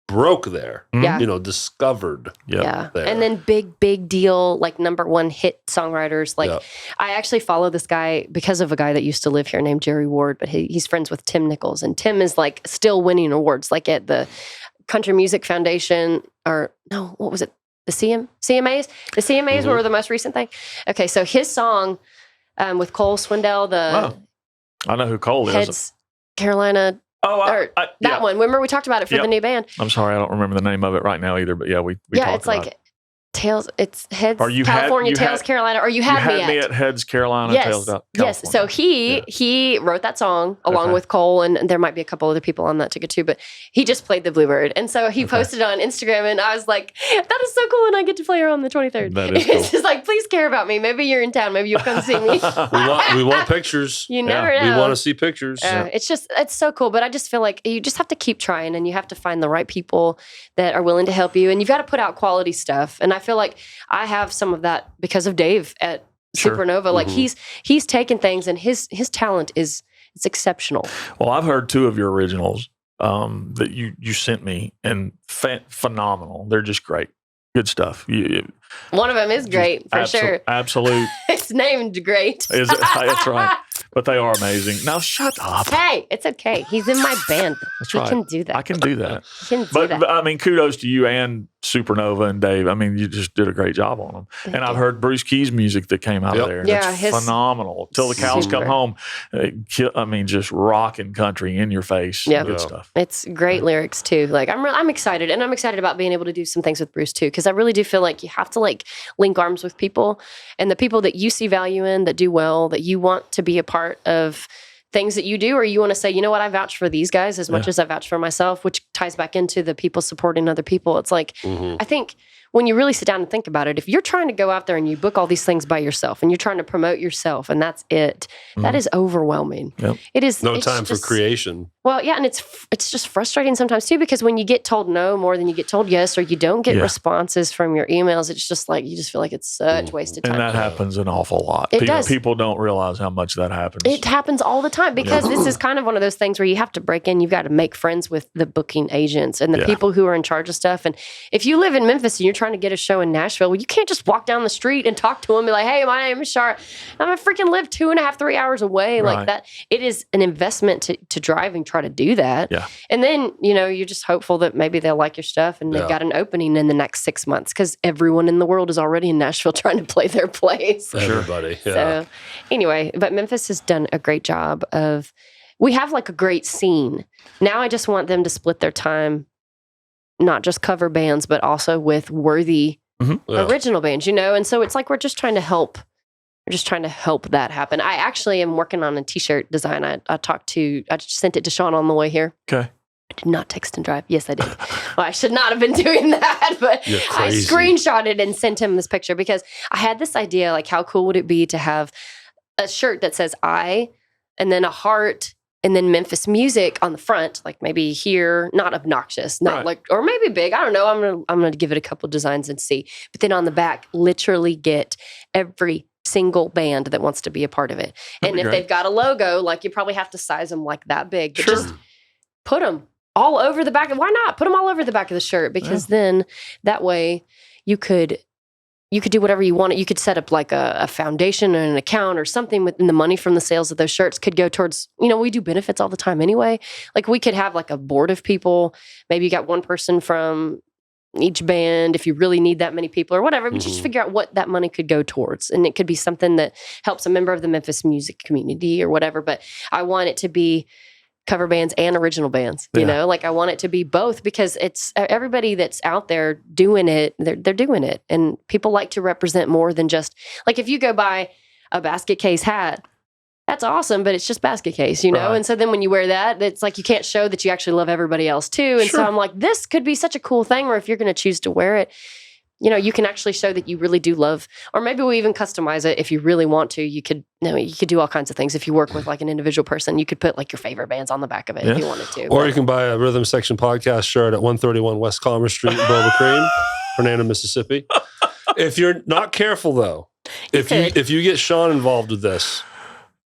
broke there. Yeah. Discovered. Yeah. There. And then big deal, #1 hit songwriters. I actually follow this guy because of a guy that used to live here named Jerry Ward, but he's friends with Tim Nichols. And Tim is still winning awards, at the Country Music Foundation, or no, what was it? The CMAs? The CMAs were the most recent thing. Okay, so his song with Cole Swindell, I know who Cole Heads, is. Carolina. That one. Remember we talked about it for the new band. I'm sorry, I don't remember the name of it right now either, but we talked it's about it. Tails, it's Heads, California, Tails, Carolina, or you had me at Heads, Carolina, Tails, California. Yes, so he wrote that song along with Cole, and there might be a couple other people on that ticket too, but he just played the Bluebird. And so he posted on Instagram, and I was like, that is so cool, and I get to play her on the 23rd. That is cool. It's just please care about me. Maybe you're in town. Maybe you'll come see me. we want pictures. You never know. We want to see pictures. It's so cool, but I just feel like you just have to keep trying, and you have to find the right people that are willing to help you, and you've got to put out quality stuff. And I feel like I have some of that because of Dave at Supernova. He's taken things, and his talent it's exceptional. Well, I've heard 2 of your originals that you sent me, and phenomenal. They're just great. Good stuff. One of them is great, for sure. Absolute. It's named Great. That's right. But they are amazing. Now, shut up. Hey, it's okay. He's in my band. That's right. He can do that. I can do that. He can do that. But I mean, kudos to you and Supernova and Dave. I mean, you just did a great job on them. Thank and you. I've heard Bruce Key's music that came out of there. Yeah, it's phenomenal. Till the Cows Come Home. I mean, just rocking country in your face. Yeah. Good stuff. It's great lyrics too. I'm excited, and I'm excited about being able to do some things with Bruce too, because I really do feel like you have to link arms with people, and the people that you see value in, that do well, that you want to be a part of things that you do, or you want to say, you know what, I vouch for these guys as much as I vouch for myself, which ties back into the people supporting other people. It's I think when you really sit down and think about it, if you're trying to go out there and you book all these things by yourself and you're trying to promote yourself and that's it, that is overwhelming. Yep. It is no time for creation. Well, yeah, and it's just frustrating sometimes too, because when you get told no more than you get told yes, or you don't get responses from your emails, it's just you just feel like it's such wasted time. And that happens an awful lot. It does. People don't realize how much that happens. It happens all the time, because this is kind of one of those things where you have to break in. You've got to make friends with the booking agents and the people who are in charge of stuff. And if you live in Memphis and you're trying trying to get a show in Nashville. Well, you can't just walk down the street and talk to them and be like, hey, my name is Shara. I'm a freaking live 2.5, 3 hours away. Right. Like that. It is an investment to drive and try to do that. Yeah. And then, you're just hopeful that maybe they'll like your stuff and they've got an opening in the next 6 months because everyone in the world is already in Nashville trying to play their place. Everybody. Yeah. So anyway, but Memphis has done a great job of, we have like a great scene. Now I just want them to split their time, not just cover bands, but also with worthy original bands, And so it's like we're just trying to help. We're just trying to help that happen. I actually am working on a T-shirt design. I just sent it to Sean on the way here. Okay. I did not text and drive. Yes, I did. Well, I should not have been doing that, but I screenshotted and sent him this picture because I had this idea, like how cool would it be to have a shirt that says I, and then a heart, and then Memphis music on the front, like maybe here, not obnoxious, not like, or maybe big. I don't know. I'm gonna give it a couple designs and see. But then on the back, literally get every single band that wants to be a part of it. And if they've got a logo, like you probably have to size them like that big. But just put them all over the back. Why not? Put them all over the back of the shirt because then that way you could do whatever you want. You could set up like a foundation or an account or something within the money from the sales of those shirts could go towards, we do benefits all the time anyway. Like we could have like a board of people. Maybe you got one person from each band if you really need that many people or whatever. But just figure out what that money could go towards. And it could be something that helps a member of the Memphis music community or whatever. But I want it to be cover bands and original bands, like I want it to be both because it's everybody that's out there doing it, they're doing it. And people like to represent more than just like, if you go buy a basket case hat, that's awesome, but it's just basket case, Right. And so then when you wear that, it's like, you can't show that you actually love everybody else too. And so I'm like, this could be such a cool thing where if you're going to choose to wear it, you can actually show that you really do love, or maybe we even customize it if you really want to. You could do all kinds of things. If you work with like an individual person, you could put like your favorite bands on the back of it if you wanted to. Or you can buy a Rhythm Section podcast shirt at 131 West Commerce Street in Boulder Cream, Hernando, Mississippi. If you're not careful though, if you get Sean involved with this,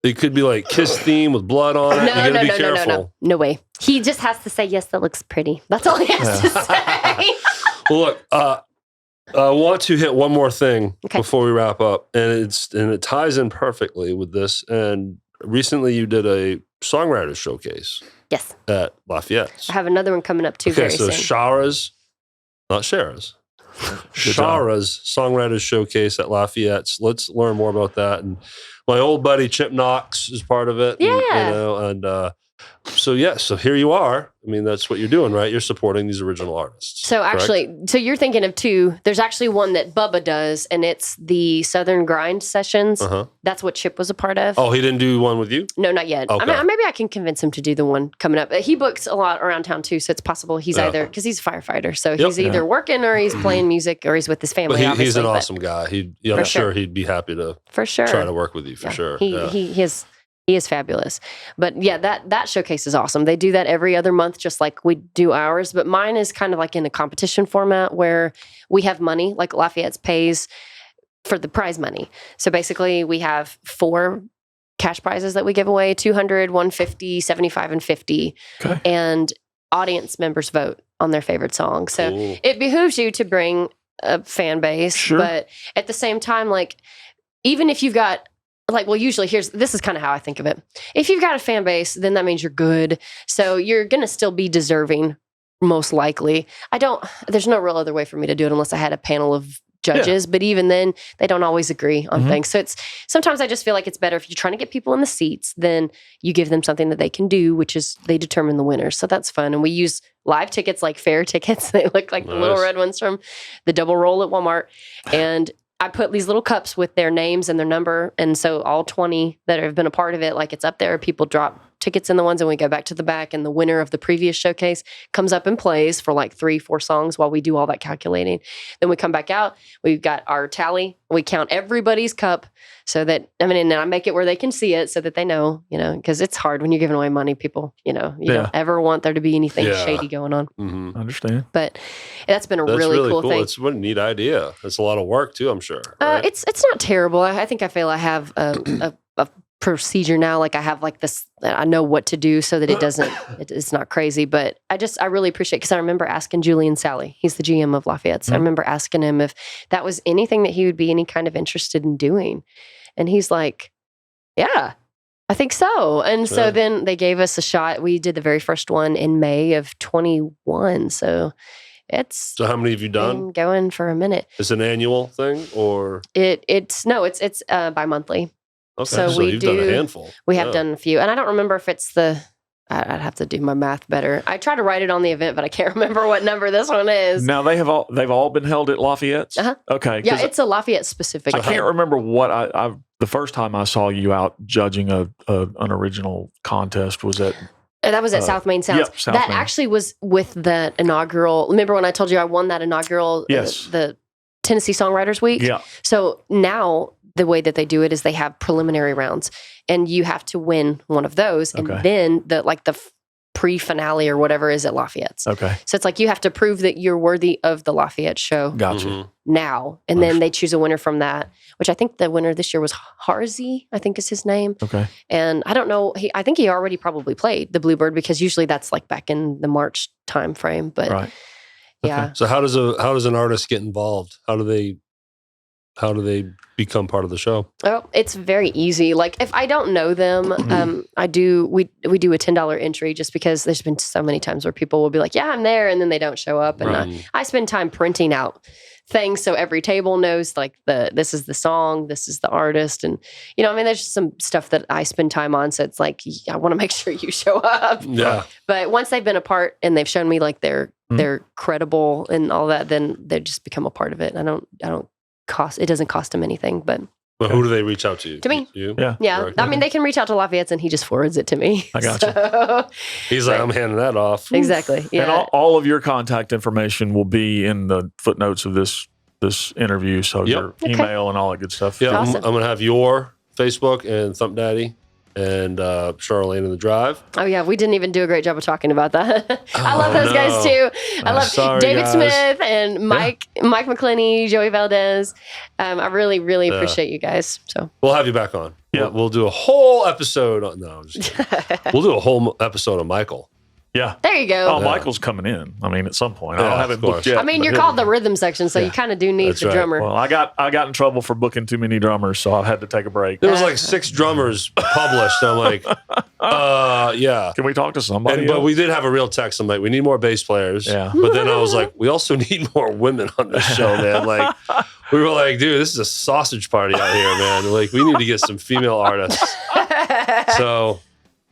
it could be like Kiss theme with blood on it. You gotta be careful. No way. He just has to say, yes, that looks pretty. That's all he has to say. Well, look, I want to hit one more thing before we wrap up, and it ties in perfectly with this. And recently, you did a songwriter showcase. Yes. At Lafayette's. I have another one coming up too. Very soon. Shara's, not Shara's. Shara's songwriter showcase at Lafayette's. Let's learn more about that. And my old buddy Chip Knox is part of it. Yeah. So here you are. I mean, that's what you're doing, right? You're supporting these original artists. So actually, so you're thinking of two. There's actually one that Bubba does, and it's the Southern Grind Sessions. That's what Chip was a part of. Oh, he didn't do one with you? No, not yet. Okay. I mean, maybe I can convince him to do the one coming up. He books a lot around town too, so it's possible he's either, because he's a firefighter, so he's either working or he's playing music or he's with his family. But he's an awesome guy. I'm sure he'd be happy to try to work with you for sure. He is fabulous. But yeah, that showcase is awesome. They do that every other month, just like we do ours. But mine is kind of like in a competition format where we have money, like Lafayette's pays for the prize money. So basically we have 4 cash prizes that we give away, 200, 150, 75, and 50. Okay. And audience members vote on their favorite song. So it behooves you to bring a fan base. But at the same time, like, even if you've got, like, well, usually this is kind of how I think of it. If you've got a fan base, then that means you're good. So you're going to still be deserving, most likely. There's no real other way for me to do it unless I had a panel of judges. But even then, they don't always agree on things. So sometimes I just feel like it's better if you're trying to get people in the seats, then you give them something that they can do, which is they determine the winners. So that's fun. And we use live tickets, like fair tickets. They look like the little red ones from the double roll at Walmart. And I put these little cups with their names and their number. And so all 20 that have been a part of it, like, it's up there. People drop tickets in the ones and we go back to the back, and the winner of the previous showcase comes up and plays for like 3-4 songs while we do all that calculating. Then we come back out. We've got our tally. We count everybody's cup so that, and I make it where they can see it so that they know, because it's hard when you're giving away money, people, you don't ever want there to be anything shady going on. Mm-hmm. Understand. But that's been a really cool thing. It's what a neat idea. It's a lot of work too, I'm sure. Right? It's not terrible. I think I feel I have a procedure now. Like I have like this, I know what to do so that it's not crazy. But I really appreciate, because I remember asking Julian Sally, he's the GM of Lafayette's. I remember asking him if that was anything that he would be any kind of interested in doing. And he's like, yeah, I think so. And so then they gave us a shot. We did the very first one in May of 21. So So how many have you done? been going for a minute. It's an annual thing, or It's bi-monthly. okay? So So we you've done a do- handful. We have done a few, and I don't remember if it's I'd have to do my math better. I tried to write it on the event, but I can't remember what number this one is. Now they've all been held at Lafayette's. Uh-huh. Okay, Yeah, 'cause it's a Lafayette specific. I can't remember what I the first time I saw you out judging an original contest was at. And that was at South Main Sounds. Yep, South that Main. actually was with that inaugural. Remember when I told you I won that inaugural, Yes. the Tennessee Songwriters Week? Yeah. So now the way that they do it is they have preliminary rounds, and you have to win one of those, and Okay. then the pre-finale or whatever is at Lafayette's. Okay, So it's like you have to prove that you're worthy of the Lafayette show gotcha. Mhm. now, and then they choose a winner from that. Which I think the winner this year was Harzy, I think is his name. Okay, And I don't know. I think he already probably played the Bluebird, because usually that's like back in the March time frame. But right. yeah, So how does an artist get involved? How do they become part of the show? oh, it's very easy. Like if I don't know them, we do a $10 entry, just because there's been so many times where people will be like, yeah, I'm there, and then they don't show up. And Right. I spend time printing out things so every table knows like this is the song, this is the artist, and there's some stuff that I spend time on. So it's like I want to make sure you show up. Yeah. But once they've been a part and they've shown me like they're credible and all that, then they just become a part of it. And it doesn't cost them anything, but But who do they reach out to? To me. You? Yeah. yeah, Directly? I mean, they can reach out to Lafayette's and he just forwards it to me. I gotcha. So, He's like, I'm handing that off. exactly. Yeah. And all of your contact information will be in the footnotes of this interview. So Yep. your email and all that good stuff. Yeah, Awesome. I'm going to have your Facebook and Thumpdaddy and Shara Layne The Drive. Oh yeah, we didn't even do a great job of talking about that. I love those guys no. too. I love Sorry, David guys. Smith and Mike McClinney, Joey Valdez. I really, really appreciate you guys. So We'll have you back on. Yeah. We'll do a whole episode on, no, I'm just kidding. We'll do a whole episode on Michael. Yeah. there you go. Oh, Michael's coming in. I mean, at some point. I Yeah, don't have of it booked course. yet. I mean, but you're he'll- called the rhythm section, so you kind of do need That's the right. drummer. Well, I got in trouble for booking too many drummers, so I've had to take a break. There was like 6 drummers published. I'm like, yeah. Can we talk to somebody? But else? we did have a real text. I'm like, we need more bass players. Yeah. But then I was like, we also need more women on this show, man. Like, we were like, dude, this is a sausage party out here, man. Like, we need to get some female artists. So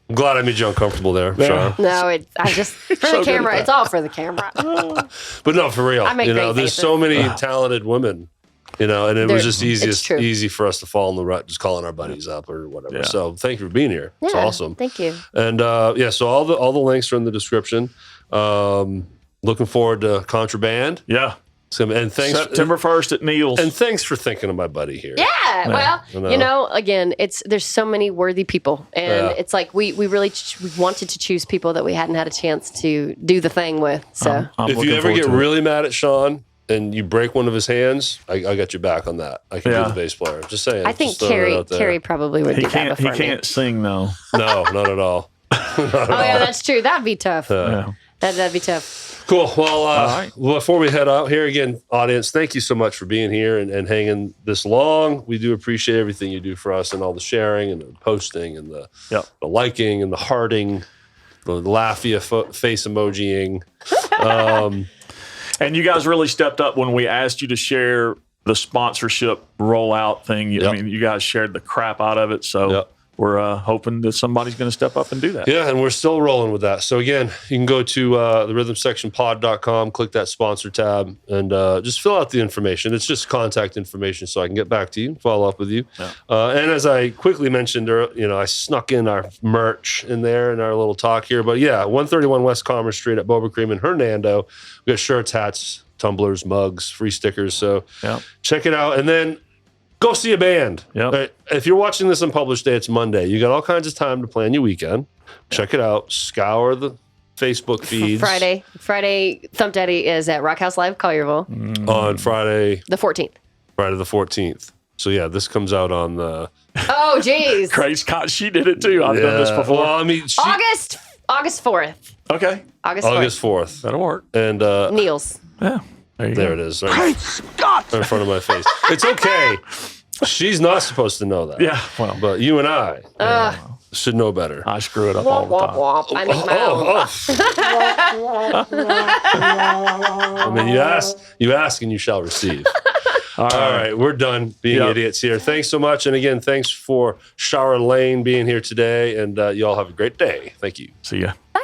I'm glad I made you uncomfortable there, Shara. No, I just for So the good at camera. that. It's all for the camera. But no, for real. I make great there's so faces. many talented women, and it was just it's true. easy for us to fall in the rut, just calling our buddies up or whatever. Yeah. So thank you for being here. It's Yeah, awesome. Thank you. And so all the links are in the description. Looking forward to Contraband. yeah. And thanks, September 1st at Neil's. and thanks for thinking of my buddy here. Yeah, well, I know. again, there's so many worthy people, and Yeah. it's like we really we wanted to choose people that we hadn't had a chance to do the thing with. So I'm If looking you ever forward get to it. really mad at Sean and you break one of his hands, I got you back on that. I can Yeah. do the bass player. Just saying. I think Just throwing it out there. Carrie probably would he do that can't before me. sing though. No, not at all. Oh yeah, that's true. That'd be tough. Yeah. That'd be tough. Cool. Well, right. before we head out here again, audience, thank you so much for being here and hanging this long. We do appreciate everything you do for us and all the sharing and the posting and the liking and the hearting, the laughy face emojiing. And you guys really stepped up when we asked you to share the sponsorship rollout thing. Yep. I mean, you guys shared the crap out of it. So Yep. we're hoping that somebody's going to step up and do that. Yeah, and we're still rolling with that. So again, you can go to therhythmsectionpod.com, click that sponsor tab, and just fill out the information. It's just contact information so I can get back to you, follow up with you. Yeah. And as I quickly mentioned, I snuck in our merch in there in our little talk here. But yeah, 131 West Commerce Street at Boba Cream in Hernando. We got shirts, hats, tumblers, mugs, free stickers. So Yeah. check it out. And then go see a band. Yep. Right? If you're watching this on published day, it's Monday. You got all kinds of time to plan your weekend. Check it out. Scour the Facebook feeds. Friday, Thumpdaddy is at Rock House Live, Collierville, On Friday the 14th. the 14th. So yeah, this comes out on the Oh, geez. Grace, she did it too. I've done this before. Well, I mean, August 4th. Okay. August 4th. That'll work. And Neil's. Yeah. There it is. Right in front of my face. It's okay. She's not supposed to know that. Yeah. Well, but you and I should know better. I screw it up all the time. I make my own. I mean, you ask and you shall receive. All right, we're done being idiots here. Thanks so much. And again, thanks for Shara Layne being here today. And you all have a great day. Thank you. See ya. Bye.